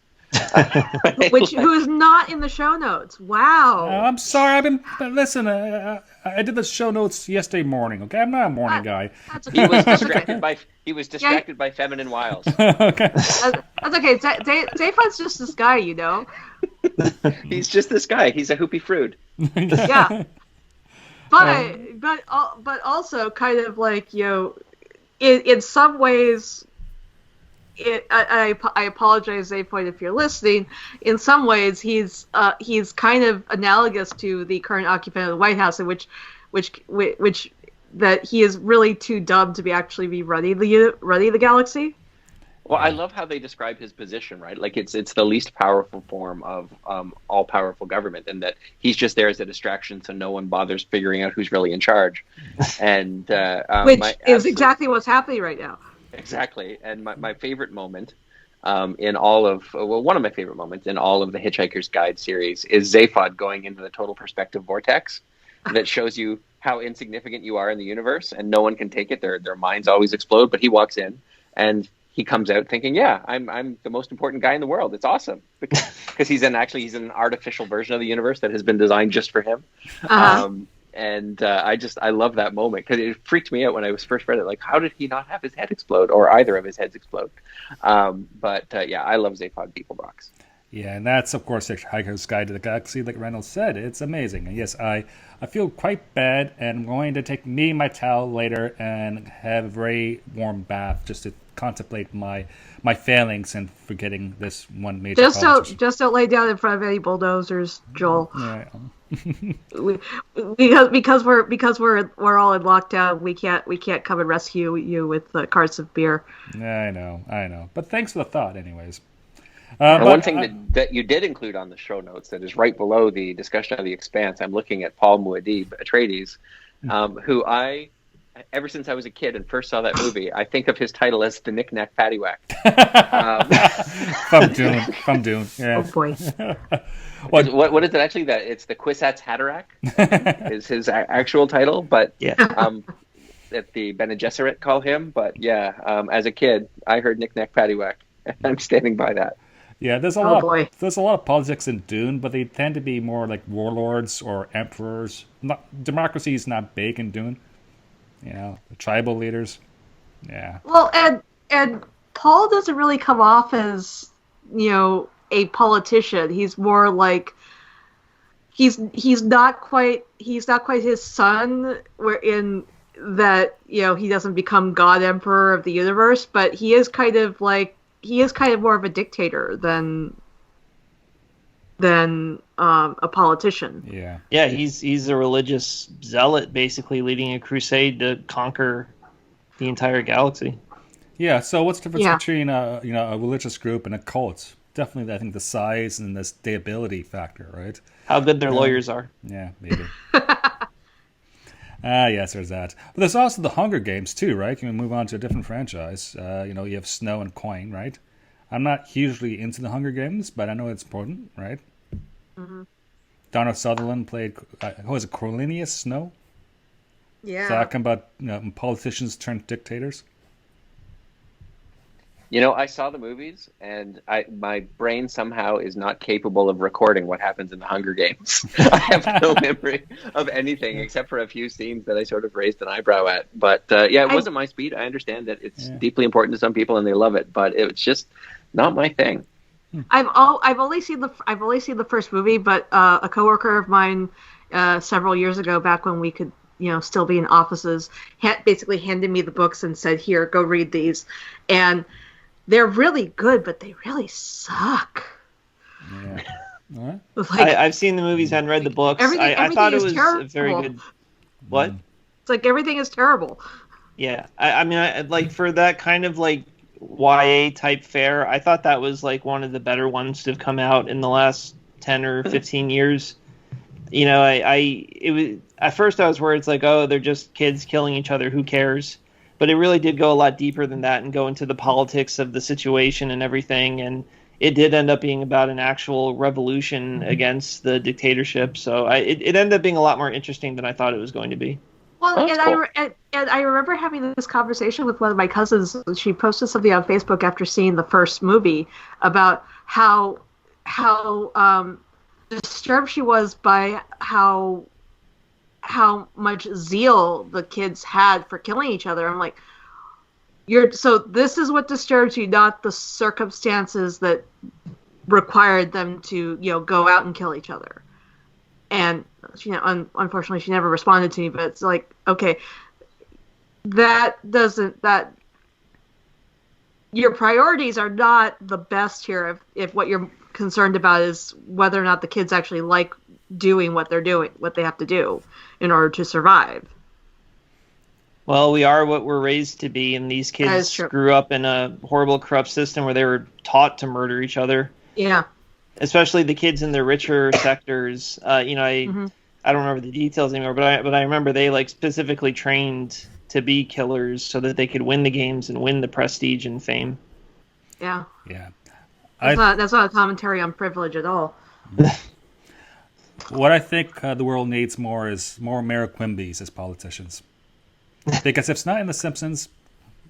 Who is not in the show notes. Wow. I'm sorry. Listen, I did the show notes yesterday morning. Okay, I'm not a morning guy. He was distracted by feminine wiles. Okay. That's okay. Zaphod's just this guy, He's just this guy. He's a hoopy frood. Yeah. But also kind of like, in some ways, I apologize, Zaphod, if you're listening. In some ways, he's kind of analogous to the current occupant of the White House, in which that he is really too dumb to be running the galaxy. Well, I love how they describe his position, right? Like, it's the least powerful form of all-powerful government, and that he's just there as a distraction, so no one bothers figuring out who's really in charge. And which is exactly what's happening right now. Exactly. And my favorite moment one of my favorite moments in all of the Hitchhiker's Guide series is Zaphod going into the total perspective vortex that shows you how insignificant you are in the universe, and no one can take it. Their minds always explode, but he walks in and he comes out thinking, yeah, I'm the most important guy in the world. It's awesome. Because he's an artificial version of the universe that has been designed just for him. Uh-huh. I love that moment, because it freaked me out when I first read it. Like, how did he not have his head explode, or either of his heads explode? Yeah, I love Zaphod Beeblebrox. Yeah, and that's, of course, Hitchhiker's Guide to the Galaxy, like Randall said. It's amazing. And yes, I feel quite bad, and I'm going to take my towel later and have a very warm bath just to contemplate my failings and forgetting this one major politician. Just don't lay down in front of any bulldozers, Joel. Yeah. because we're all in lockdown, we can't come and rescue you with carts of beer. I know. But thanks for the thought, anyways. And one thing that you did include on the show notes that is right below the discussion of The Expanse, I'm looking at Paul Atreides, who ever since I was a kid and first saw that movie, I think of his title as the Knick-Knack Paddywhack. From Dune. Yeah. Oh boy. What is it actually? That it's the Kwisatz Haderach is his actual title, but yeah. That the Bene Gesserit call him. But yeah, as a kid, I heard Knick-Knack Paddywhack, and I'm standing by that. Yeah, there's a lot of politics in Dune, but they tend to be more like warlords or emperors. Democracy is not big in Dune. Tribal leaders. Yeah. Well, and Paul doesn't really come off as, a politician. He's more like he's not quite his son, wherein that, he doesn't become God Emperor of the universe, but he is kind of more of a dictator than a politician. Yeah. Yeah, he's a religious zealot, basically leading a crusade to conquer the entire galaxy. Yeah. So what's the difference between a religious group and a cult? Definitely, I think the size and the stability factor, right? How good their lawyers are. Yeah, maybe. Yes, there's that. But there's also the Hunger Games too, right? Can we move on to a different franchise? You have Snow and Coin, right? I'm not hugely into the Hunger Games, but I know it's important, right? Mm-hmm. Donald Sutherland played, who was it, Cornelius Snow? Yeah. talking about politicians turned dictators. I saw the movies, and my brain somehow is not capable of recording what happens in the Hunger Games. I have no memory of anything except for a few scenes that I sort of raised an eyebrow at. But it wasn't my speed. I understand that it's deeply important to some people and they love it, but it's just not my thing. I've only seen the first movie, but a coworker of mine several years ago, back when we could still be in offices, basically handed me the books and said, "Here, go read these," and they're really good, but they really suck. Yeah. I've seen the movies and read the books. I thought it was a very good. What? It's like everything is terrible. Yeah, I mean, like for that kind of like YA type fare, I thought that was like one of the better ones to have come out in the last 10 or 15 years. It was at first I was worried, it's like, oh, they're just kids killing each other, who cares? But it really did go a lot deeper than that and go into the politics of the situation and everything. And it did end up being about an actual revolution against the dictatorship. So it ended up being a lot more interesting than I thought it was going to be. Well, cool. I remember having this conversation with one of my cousins. She posted something on Facebook after seeing the first movie about how disturbed she was by how much zeal the kids had for killing each other. I'm like, so this is what disturbs you, not the circumstances that required them to, go out and kill each other. And she, unfortunately, she never responded to me. But it's like, okay, that your priorities are not the best here. If what you're concerned about is whether or not the kids actually like doing what they're doing, what they have to do in order to survive. Well, we are what we're raised to be, and these kids grew up in a horrible, corrupt system where they were taught to murder each other. Yeah. Especially the kids in the richer sectors. I don't remember the details anymore, but I remember they like specifically trained to be killers so that they could win the games and win the prestige and fame. Yeah. Yeah. That's not a commentary on privilege at all. What I think the world needs more is more Mayor Quimbys as politicians. Because if it's not in The Simpsons,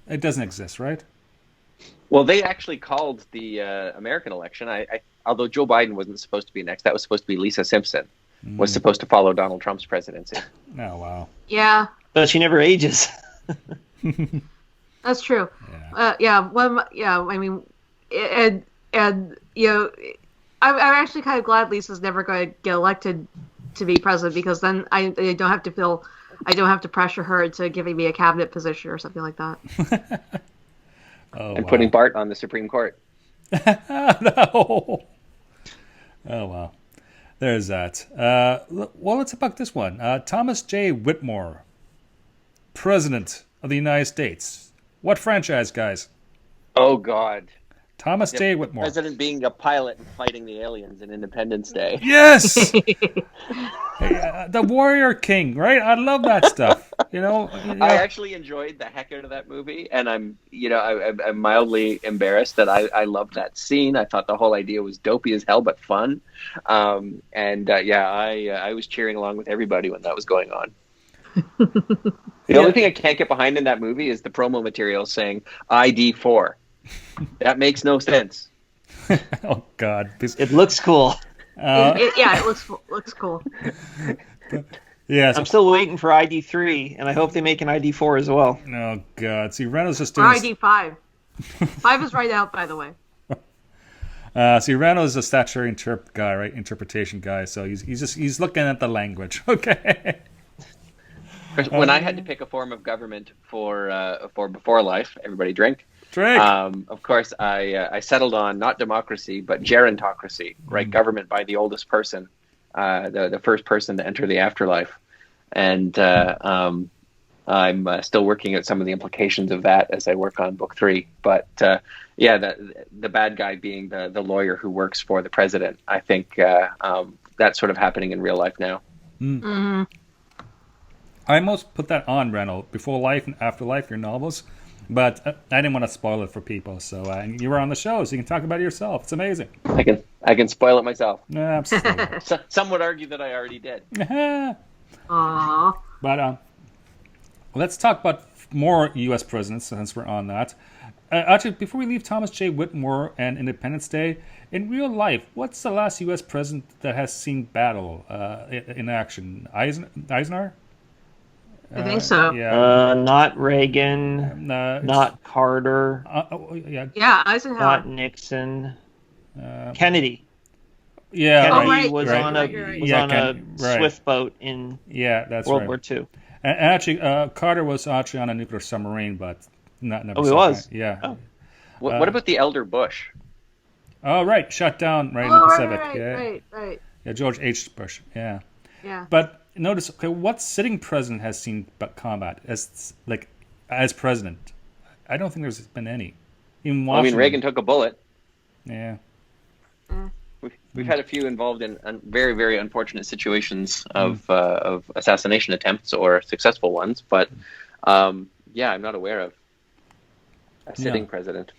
it doesn't exist, right? Well, they actually called the American election. Although Joe Biden wasn't supposed to be next, that was supposed to be Lisa Simpson. Was supposed to follow Donald Trump's presidency. Oh, wow. Yeah. But she never ages. That's true. Yeah. I mean, and I'm actually kind of glad Lisa's never going to get elected to be president, because then I don't have to pressure her into giving me a cabinet position or something like that. And putting Bart on the Supreme Court. No. Oh, wow. There's that. Well, let's about this one. Thomas J. Whitmore, President of the United States. What franchise, guys? Oh, God. Thomas J. Whitmore. President being a pilot and fighting the aliens in Independence Day. Yes! The Warrior King, right? I love that stuff. I actually enjoyed the heck out of that movie, and I'm mildly embarrassed that I loved that scene. I thought the whole idea was dopey as hell, but fun. I was cheering along with everybody when that was going on. The only thing I can't get behind in that movie is the promo material saying ID4. That makes no sense. Oh, God. It looks cool. It looks cool. Yes. I'm still waiting for ID3, and I hope they make an ID4 as well. Oh, God. See, Reynolds just or doing... ID5. 5 is right out, by the way. Reynolds is a statutory guy, right? Interpretation guy. So he's looking at the language. Okay. When I had to pick a form of government for before life, everybody drink. Drink. Of course, I settled on not democracy, but gerontocracy, right? Government by the oldest person, the first person to enter the afterlife. And I'm still working at some of the implications of that as I work on book 3. But the bad guy being the lawyer who works for the president. I think that's sort of happening in real life now. Mm-hmm. I almost put that on, Randall, before life and after life, your novels. But I didn't want to spoil it for people. So you were on the show, so you can talk about it yourself. It's amazing. I can spoil it myself. Absolutely. Some would argue that I already did. Aww. But let's talk about more U.S. presidents since we're on that. Actually, before we leave Thomas J. Whitmore and Independence Day, in real life, what's the last U.S. president that has seen battle in action? Eisenhower? I think so. Yeah. Not Reagan. Not Carter. Yeah. Yeah, Eisenhower. Not Nixon. Kennedy. Yeah. Kennedy right, was right. on a right. swift boat in that's World right. War II. And actually, Carter was actually on a nuclear submarine, but never. Oh, he was? Yeah. Oh. What about the elder Bush? Oh, right. Shut down right in the Pacific. Right. Yeah, George H. Bush. Yeah. Yeah. But notice, okay, what sitting president has seen combat as president? I don't think there's been any. Even Well, I mean, Reagan took a bullet. Yeah. We've had a few involved in very, very unfortunate situations of assassination attempts or successful ones, but I'm not aware of a sitting president.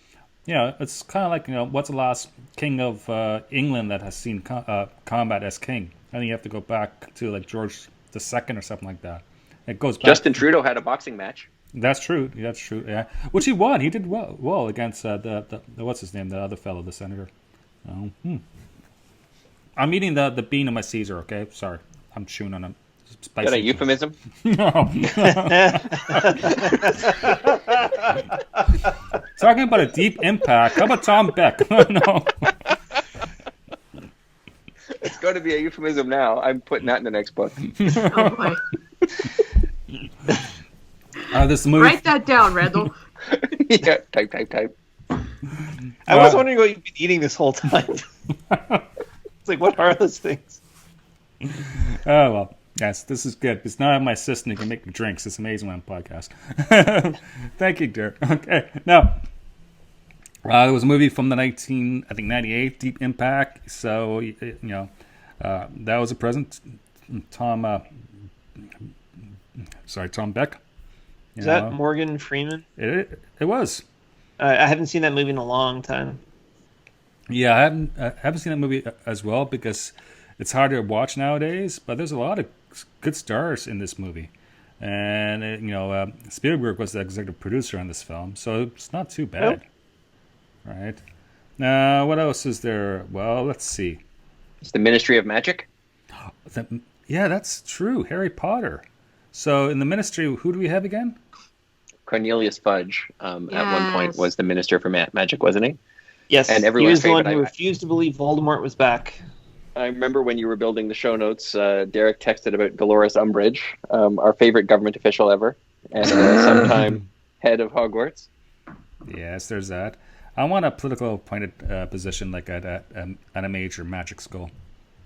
Yeah, it's kind of like, what's the last king of England that has seen combat as king? I think you have to go back to like George II or something like that. It goes back. Justin Trudeau had a boxing match. That's true. Yeah, which he won. He did well against the what's his name, the other fellow, the senator. I'm eating the bean of my Caesar. Okay, sorry, I'm chewing on a spicy. Is that a euphemism? No. Talking about a deep impact. How about Tom Beck? No. It's going to be a euphemism now. I'm putting that in the next book. Oh boy. This movie. Write that down, Randall. Yeah, type. I was wondering what you've been eating this whole time. It's like, what are those things? Oh, well. Yes, this is good. Because now I have my assistant who can make me drinks. It's amazing when I'm podcast. Thank you, dear. Okay. Now, there was a movie from the 98, Deep Impact. So, that was a present. Tom Beck. Is that Morgan Freeman? It was. I haven't seen that movie in a long time. Yeah, I haven't seen that movie as well because it's hard to watch nowadays. But there's a lot of good stars in this movie, and Spielberg was the executive producer on this film, so it's not too bad. Oh. Right. Now, what else is there? Well, let's see. It's the Ministry of Magic. Yeah, that's true. Harry Potter. So in the Ministry, who do we have again? Cornelius Fudge, at one point, was the Minister for Magic, wasn't he? Yes, and he was the one who refused to believe Voldemort was back. I remember when you were building the show notes, Derek texted about Dolores Umbridge, our favorite government official ever, and sometime head of Hogwarts. Yes, there's that. I want a political appointed position like at a major magic school.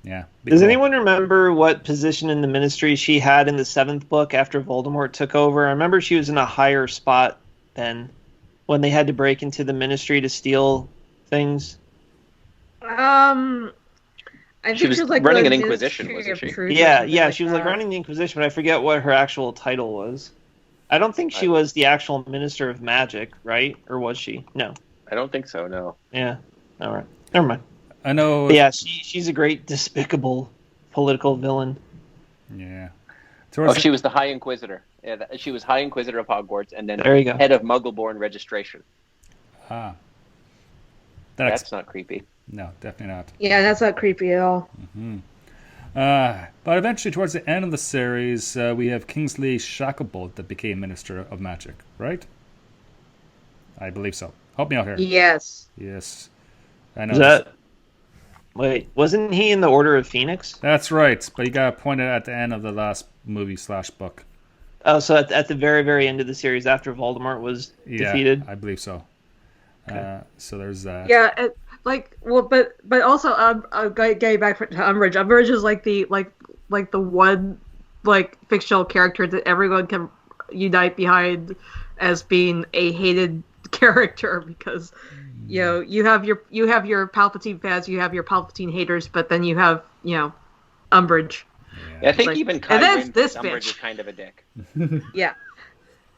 Yeah. Does anyone remember what position in the ministry she had in the 7th book after Voldemort took over? I remember she was in a higher spot then when they had to break into the ministry to steal things. I think she was like running an Inquisition, wasn't she? Yeah, she was like running the Inquisition, but I forget what her actual title was. I don't think she was the actual Minister of Magic, right? Or was she? No. I don't think so, no. Yeah. All right. Never mind. I know. But yeah, she's a great, despicable political villain. Yeah. She was the High Inquisitor. Yeah, she was High Inquisitor of Hogwarts, and then there you go. Head of Muggleborn Registration. Ah. That's not creepy. No, definitely not. Yeah, that's not creepy at all. Mm-hmm. But eventually, towards the end of the series, we have Kingsley Shacklebolt that became Minister of Magic, right? I believe so. Help me out here. Yes. Yes. I know. Is that... Wait, wasn't he in the Order of Phoenix? That's right, but he got appointed at the end of the last movie/book. Oh, so at the very, very end of the series, after Voldemort was defeated? I believe so. Okay. So there's that. Yeah, but also getting back to Umbridge. Umbridge is like the one fictional character that everyone can unite behind as being a hated character because you have your Palpatine fans, you have your Palpatine haters, but then you have Umbridge. Yeah, I think even Kai Wynn, this Umbridge bitch is kind of a dick. Yeah.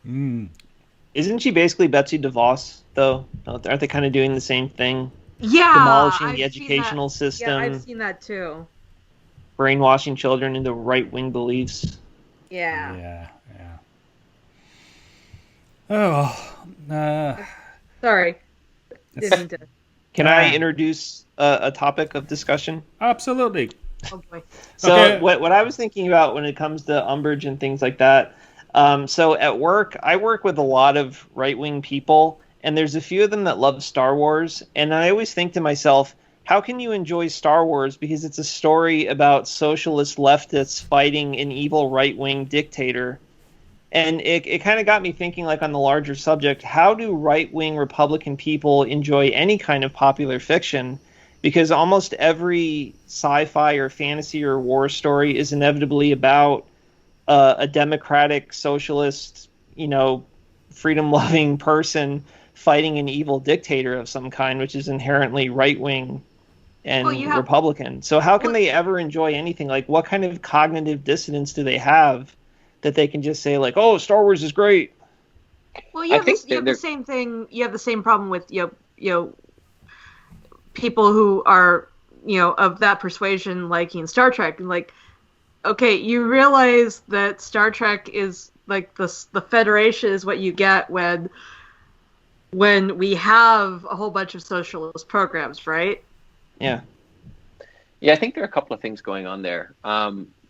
Isn't she basically Betsy DeVos though? Aren't they kind of doing the same thing? Yeah, demolishing the educational system. Yeah, I've seen that too. Brainwashing children into right-wing beliefs. Yeah. Yeah. Oh, Sorry, it's- didn't mean to. Can I introduce a topic of discussion? absolutely. Oh boy. So Okay. what I was thinking about when it comes to umbrage and things like that. So at work, I work with a lot of right-wing people, and there's a few of them that love Star Wars. And I always think to myself, how can you enjoy Star Wars? Because it's a story about socialist leftists fighting an evil right-wing dictator. And it kind of got me thinking, like, on the larger subject, how do right-wing Republican people enjoy any kind of popular fiction? Because almost every sci-fi or fantasy or war story is inevitably about a democratic, socialist, freedom-loving person fighting an evil dictator of some kind, which is inherently right-wing and Republican. So how can they ever enjoy anything? Like, what kind of cognitive dissonance do they have that they can just say, like, oh, Star Wars is great? Well, you have the same thing. You have the same problem with people who are of that persuasion liking Star Trek. Like, okay, you realize that Star Trek is like the Federation is what you get when we have a whole bunch of socialist programs, right? Yeah. Yeah, I think there are a couple of things going on there.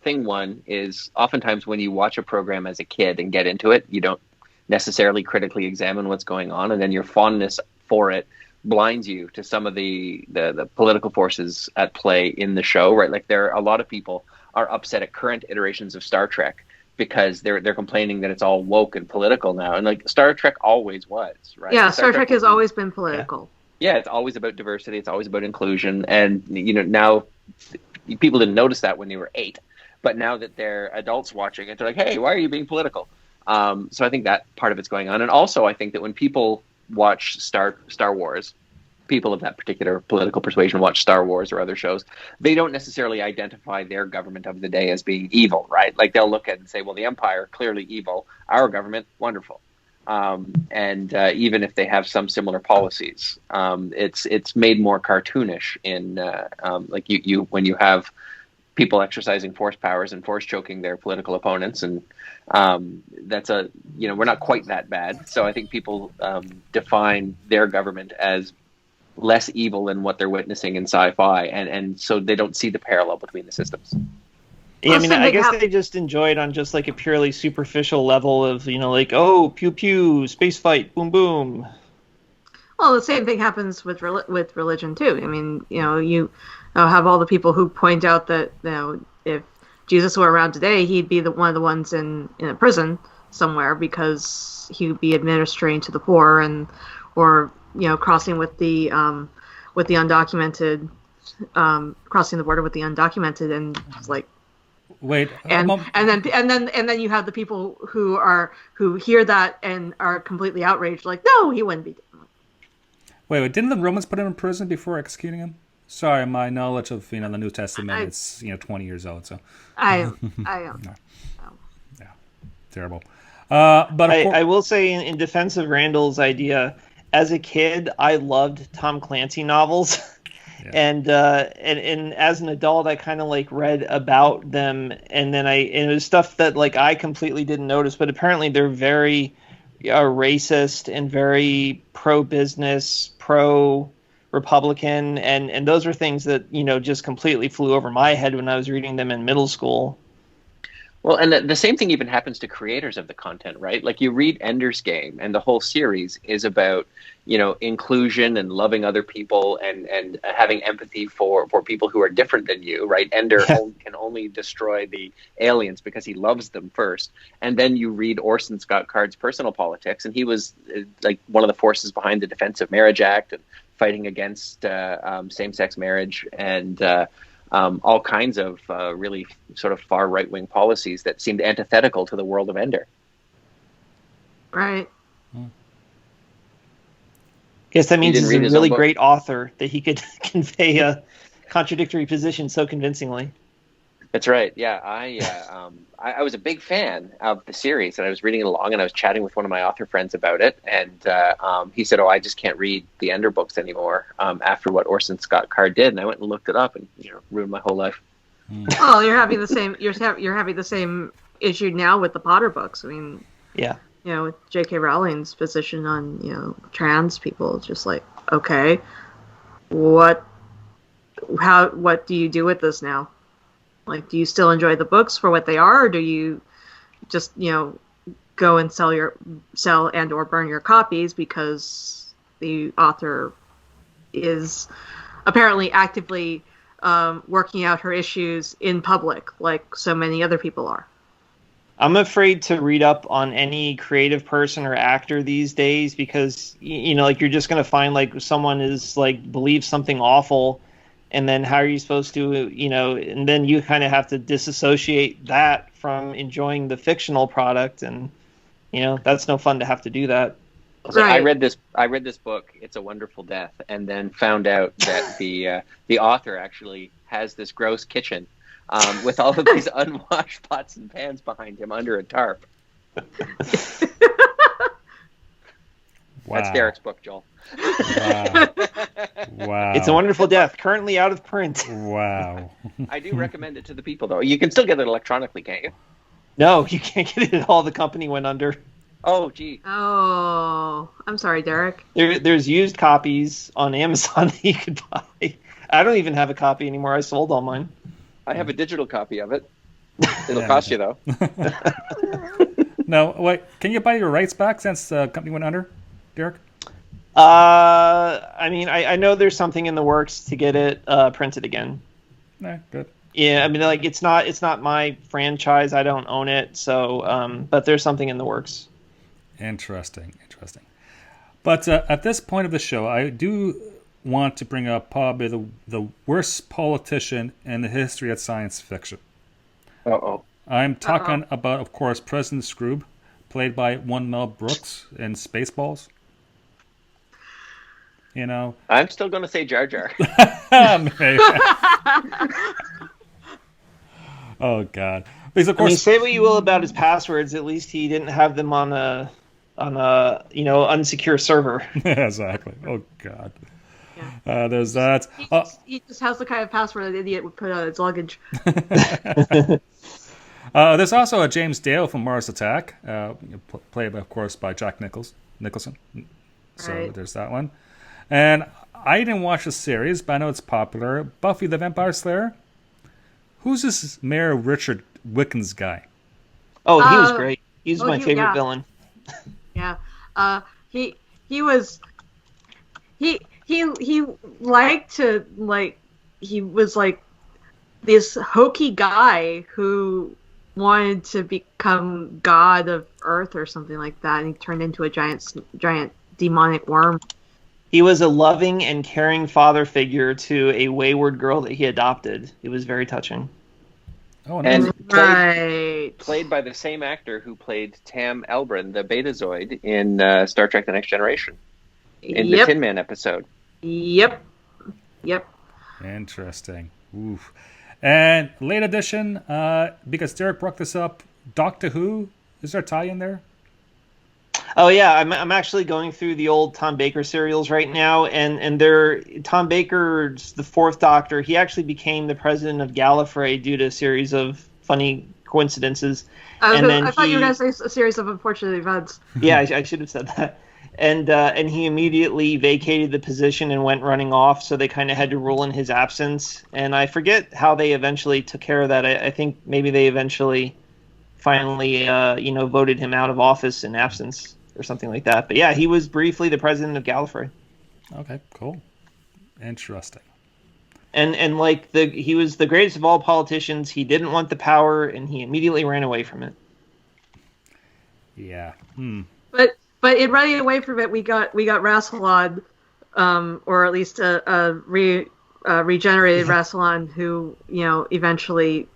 Thing one is oftentimes when you watch a program as a kid and get into it, you don't necessarily critically examine what's going on, and then your fondness for it blinds you to some of the political forces at play in the show, right? Like, there are a lot of people are upset at current iterations of Star Trek because they're complaining that it's all woke and political now, and like Star Trek always was, right? Yeah, Star Trek has always been political. Yeah, it's always about diversity, it's always about inclusion, and now people didn't notice that when they were 8. But now that they're adults watching it, they're like, hey, why are you being political? So I think that part of it's going on. And also I think that when people watch Star Wars, people of that particular political persuasion watch Star Wars or other shows, they don't necessarily identify their government of the day as being evil, right? Like, they'll look at it and say, well, the Empire, clearly evil. Our government, wonderful. And even if they have some similar policies, it's made more cartoonish in like you when you have people exercising force powers and force choking their political opponents, and that's we're not quite that bad. So I think people define their government as less evil than what they're witnessing in sci-fi, and so they don't see the parallel between the systems. Yeah, I mean, I guess they just enjoy it on just like a purely superficial level of, like, oh, pew pew, space fight, boom boom. Well, the same thing happens with religion too. I mean, you have all the people who point out that if Jesus were around today, he'd be one of the ones in a prison somewhere because he would be administering to the poor or crossing with the undocumented, crossing the border with the undocumented, and it's like. Wait, and then you have the people who hear that and are completely outraged, like, no, he wouldn't be. Wait, didn't the Romans put him in prison before executing him? Sorry, my knowledge of the New Testament it's 20 years old, so I don't. No. Yeah, terrible. But I will say, in defense of Randall's idea, as a kid, I loved Tom Clancy novels. Yeah. And as an adult, I kind of like read about them, and then it was stuff that like I completely didn't notice, but apparently they're very racist and very pro-business, pro-Republican, and those are things that just completely flew over my head when I was reading them in middle school. Well, and the same thing even happens to creators of the content, right? Like, you read Ender's Game, and the whole series is about, inclusion and loving other people and having empathy for people who are different than you, right? Ender can only destroy the aliens because he loves them first. And then you read Orson Scott Card's personal politics, and he was like one of the forces behind the Defense of Marriage Act and fighting against same-sex marriage and all kinds of really sort of far right-wing policies that seemed antithetical to the world of Ender. Right. Guess that means he's a really great author that he could convey a contradictory position so convincingly. That's right. Yeah, I was a big fan of the series, and I was reading it along, and I was chatting with one of my author friends about it, and he said, "Oh, I just can't read the Ender books anymore after what Orson Scott Card did." And I went and looked it up, and ruined my whole life. Oh, you're having the same. You're having the same issue now with the Potter books. I mean, yeah. J.K. Rowling's position on, trans people. Just like, okay, what do you do with this now? Like, do you still enjoy the books for what they are, or do you just, go and sell and or burn your copies because the author is apparently actively working out her issues in public, like so many other people are? I'm afraid to read up on any creative person or actor these days because, like, you're just going to find, like, someone is, like, believes something awful, and then how are you supposed to, and then you kind of have to disassociate that from enjoying the fictional product, and, that's no fun to have to do that. So Right. I read this book, It's a Wonderful Death, and then found out that the author actually has this gross kitchen with all of these unwashed pots and pans behind him under a tarp. Wow. That's Derek's book, Joel. Wow. Wow. It's a Wonderful Death, currently out of print. Wow. I do recommend it to the people, though. You can still get it electronically, can't you? No, you can't get it at all. The company went under. Oh, gee. Oh, I'm sorry, Derek. There's used copies on Amazon that you could buy. I don't even have a copy anymore. I sold all mine. I have a digital copy of it. It'll cost you, though. No, wait. Can you buy your rights back since the company went under, Derek? I mean, I know there's something in the works to get it printed again. No, good. Yeah, I mean, like, it's not my franchise. I don't own it. So, but there's something in the works. Interesting. But at this point of the show, I do want to bring up probably the worst politician in the history of science fiction. Uh-oh. I'm talking about, of course, President Scrooge, played by one Mel Brooks in Spaceballs. I'm still going to say Jar Jar. Maybe. Oh God! Because of course, say what you will about his passwords. At least he didn't have them on a unsecure server. Exactly. Oh God. Yeah. There's that. He just has the kind of password an idiot would put on his luggage. There's also a James Dale from Mars Attack, played, of course, by Jack Nicholson. So Right. There's that one. And I didn't watch the series, but I know it's popular. Buffy the Vampire Slayer. Who's this Mayor Richard Wickens guy? Oh, he was great. He was my favorite yeah. villain. Yeah. He liked to, like, he was like this hokey guy who wanted to become god of Earth or something like that, and he turned into a giant demonic worm. He was a loving and caring father figure to a wayward girl that he adopted. It was very touching. Oh, nice. And played by the same actor who played Tam Elbrin, the Betazoid, in Star Trek: The Next Generation, in the Tin Man episode. Yep. Interesting. Oof. And late edition, because Derek brought this up, Doctor Who, is there a tie in there? Oh yeah, I'm actually going through the old Tom Baker serials right now, and Tom Baker's the Fourth Doctor. He actually became the president of Gallifrey due to a series of funny coincidences. I thought you were going to say a series of unfortunate events. Yeah, I should have said that. And he immediately vacated the position and went running off, so they kind of had to rule in his absence. And I forget how they eventually took care of that. I think maybe they finally voted him out of office in absence or something like that. But yeah, he was briefly the president of Gallifrey. Okay, cool. Interesting. And like he was the greatest of all politicians. He didn't want the power, and he immediately ran away from it. Yeah. But in running away from it, we got Rassilon, or at least a regenerated Rassilon, who eventually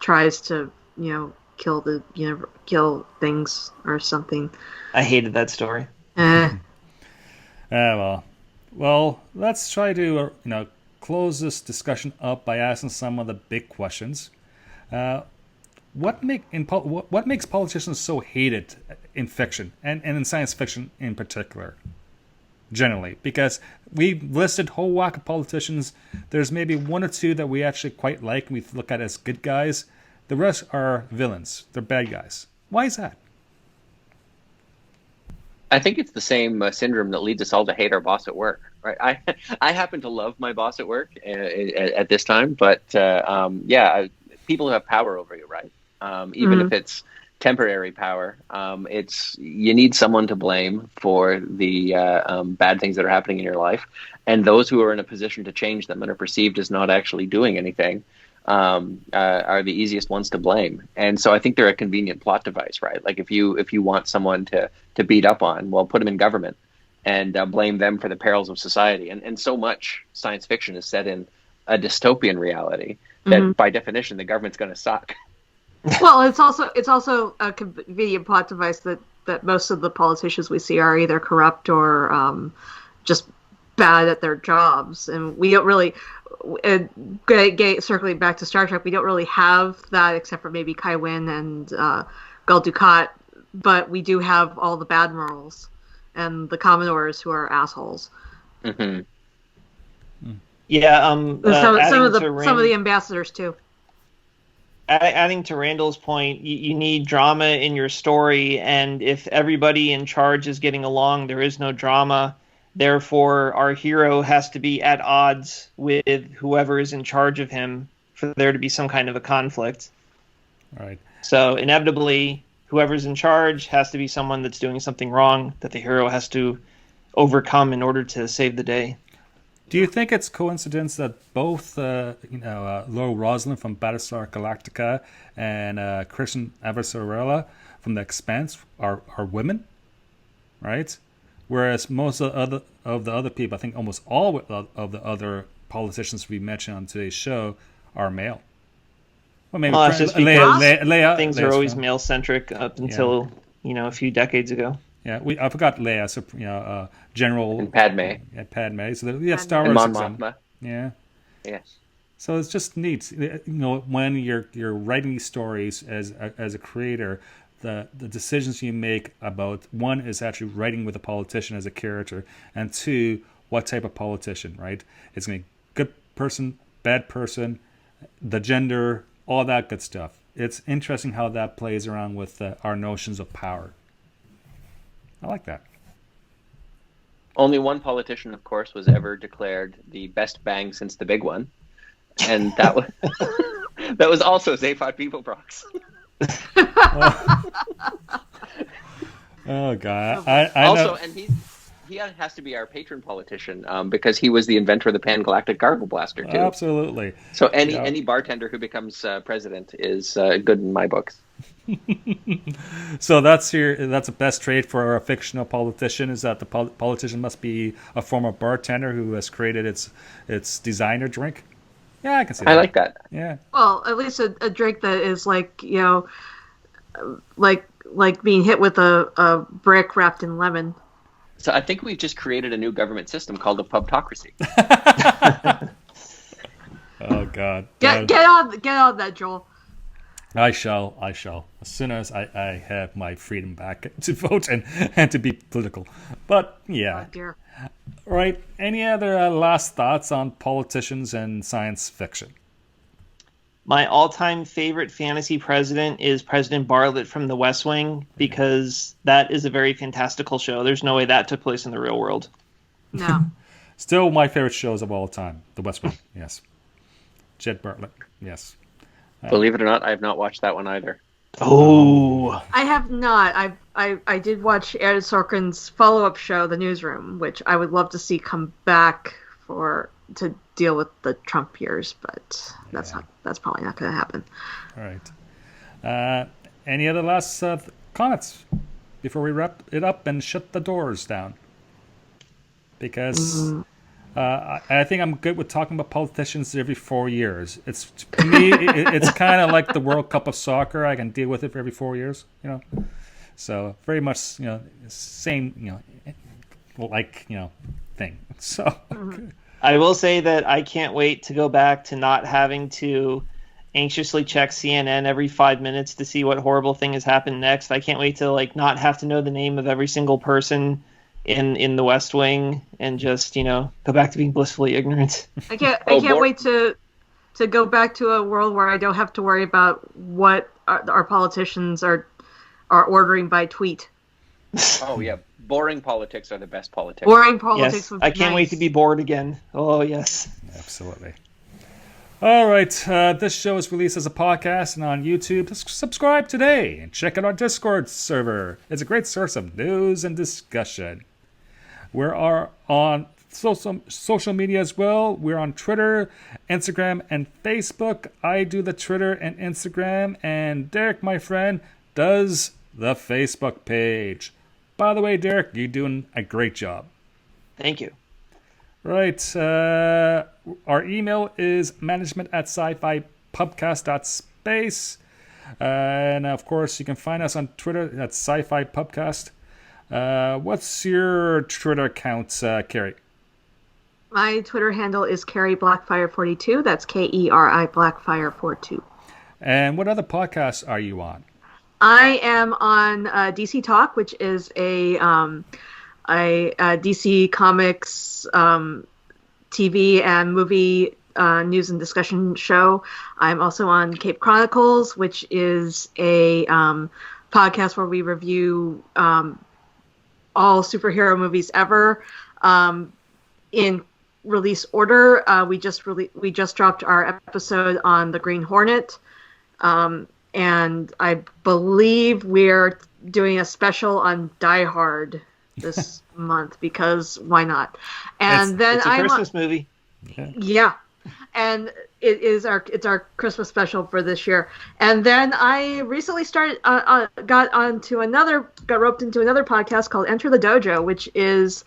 tries to kill things or something. I hated that story. Well, let's try to close this discussion up by asking some of the big questions. What makes politicians so hated in fiction and in science fiction in particular? Generally, because we've listed a whole whack of politicians. There's maybe one or two that we actually quite like and we look at as good guys. The rest are villains. They're bad guys. Why is that? I think it's the same syndrome that leads us all to hate our boss at work, right? I happen to love my boss at work at this time, but people who have power over you, right? Even if it's temporary power, it's you need someone to blame for the bad things that are happening in your life, and those who are in a position to change them and are perceived as not actually doing anything are the easiest ones to blame. And so I think they're a convenient plot device, right? Like if you want someone to beat up on, well, put them in government and blame them for the perils of society. And so much science fiction is set in a dystopian reality that by definition the government's going to suck. Well, it's also a convenient plot device that most of the politicians we see are either corrupt or just bad at their jobs, and we don't really. Circling back to Star Trek, we don't really have that except for maybe Kai Wynn and Gul Dukat, but we do have all the bad morals and the Commodores who are assholes. Yeah, some of the ambassadors too. Adding to Randall's point, you need drama in your story, and if everybody in charge is getting along, there is no drama. Therefore, our hero has to be at odds with whoever is in charge of him for there to be some kind of a conflict. Right. So inevitably, whoever's in charge has to be someone that's doing something wrong that the hero has to overcome in order to save the day. Do you think it's coincidence that both, Laura Roslin from Battlestar Galactica and Christian Avanzarella from The Expanse are women, right? Whereas most of the other people, I think almost all of the other politicians we mentioned on today's show are male. Well, maybe it's just Leia, things are always from, male-centric up until a few decades ago. Yeah, I forgot Leia, so General and Padme. Yeah, Padme. So we have Star Wars. And Mon Mothma. Yeah. Yes. So it's just neat, when you're writing these stories as a creator. The decisions you make about, one is actually writing with a politician as a character, and two, what type of politician, right? It's going to be good person, bad person, the gender, all that good stuff. It's interesting how that plays around with our notions of power. I like that. Only one politician, of course, was ever declared the best bang since the big one, and that was that was also SciFi Pubcast. Oh God! I also, know. and he has to be our patron politician because he was the inventor of the Pan-Galactic Gargle Blaster too. Absolutely. So any bartender who becomes president is good in my books. So that's the best trait for a fictional politician, is that the politician must be a former bartender who has created its designer drink. Yeah, I can see that. I like that. Yeah. Well, at least a drink that is like being hit with a brick wrapped in lemon. So I think we've just created a new government system called a pubtocracy. Oh God! Get on that, Joel. I shall. As soon as I have my freedom back to vote and to be political. But yeah. Oh, dear. Right. Any other last thoughts on politicians and science fiction? My all-time favorite fantasy president is President Bartlett from The West Wing, because that is a very fantastical show. There's no way that took place in the real world. No. Still my favorite shows of all time. The West Wing, yes. Jed Bartlett, yes. Believe it or not, I have not watched that one either. Oh. I have not. I did watch Aaron Sorkin's follow-up show, The Newsroom, which I would love to see come back to deal with the Trump years, but that's probably not going to happen. All right. Any other last comments before we wrap it up and shut the doors down? Because I think I'm good with talking about politicians every 4 years. It's to me, it's kind of like the World Cup of soccer. I can deal with it for every 4 years, So very much, same, thing. So. I will say that I can't wait to go back to not having to anxiously check CNN every 5 minutes to see what horrible thing has happened next. I can't wait to not have to know the name of every single person in the West Wing and just go back to being blissfully ignorant. I can't wait to go back to a world where I don't have to worry about what our politicians are ordering by tweet. Oh yeah, boring politics are the best politics. Boring politics Yes, would be I can't wait nice. to be bored again. Oh, yes. Absolutely. All right, this show is released as a podcast and on YouTube. Just subscribe today and check out our Discord server. It's a great source of news and discussion. We are on social media as well. We're on Twitter, Instagram, and Facebook. I do the Twitter and Instagram, and Derek, my friend, does the Facebook page. By the way, Derek, you're doing a great job. Thank you. Right. Our email is management@scifipubcast.space. And of course, you can find us on Twitter at SciFi Pubcast. What's your Twitter account, Carrie? My Twitter handle is Carrie Blackfire42. That's KERI Blackfire42. And what other podcasts are you on? I am on DC Talk, which is a DC Comics TV and movie news and discussion show. I'm also on Cape Chronicles, which is a podcast where we review all superhero movies ever in release order. We just dropped our episode on the Green Hornet, and I believe we're doing a special on Die Hard this month because why not? And It's a Christmas movie. Yeah, and it's our Christmas special for this year. And then I recently got roped into another podcast called Enter the Dojo, which is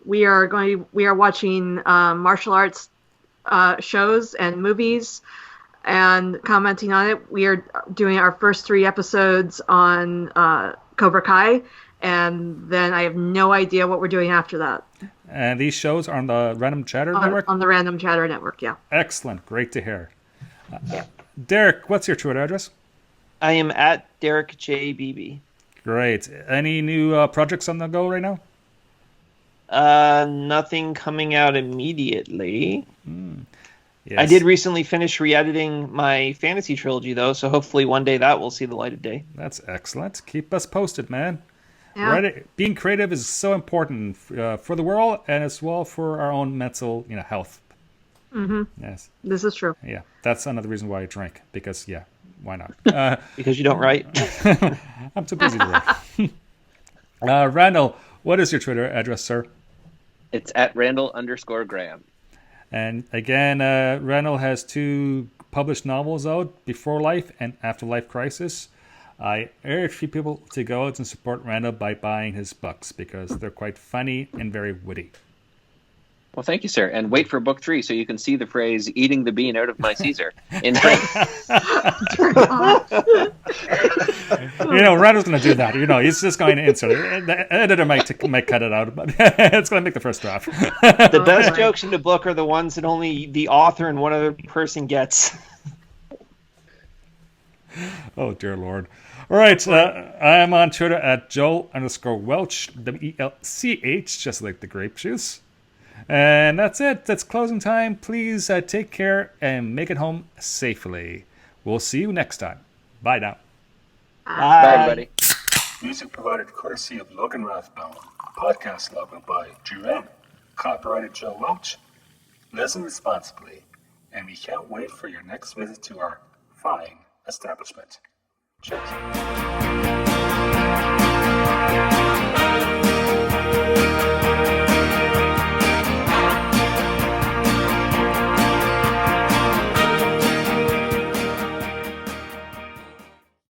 we are watching martial arts shows and movies and commenting on it. We are doing our first 3 episodes on Cobra Kai, and then I have no idea what we're doing after that. And these shows are on the Random Chatter Network? On the Random Chatter Network, yeah. Excellent. Great to hear. Yeah. Derek, what's your Twitter address? I am at Derek J. Beebe. Great. Any new projects on the go right now? Nothing coming out immediately. Yes. I did recently finish re-editing my fantasy trilogy, though, so hopefully one day that will see the light of day. That's excellent. Keep us posted, man. Yeah. Being creative is so important for the world and as well for our own mental, health. Mm-hmm. Yes. This is true. Yeah. That's another reason why I drink. Because, why not? Because you don't write? I'm too busy to write. Randall, what is your Twitter address, sir? It's at Randal_Graham. And again, Randall has 2 published novels out, Before Life and After Life Crisis. I urge people to go out and support Randall by buying his books because they're quite funny and very witty. Well, thank you, sir. And wait for book 3 so you can see the phrase "eating the bean out of my Caesar" in print. Randall's going to do that. He's just going to insert it. The editor might cut it out, but it's going to make the first draft. The best jokes in the book are the ones that only the author and one other person gets. Oh, dear Lord. All right. I am on Twitter at Joel_Welch, WELCH, just like the grape juice. And that's it. That's closing time. Please take care and make it home safely. We'll see you next time. Bye now. Bye, everybody. Music provided courtesy of Logan Rathbone. Podcast logo by Jea Rhea. Copyrighted Joe Welch. Listen responsibly. And we can't wait for your next visit to our fine establishment. Cheers.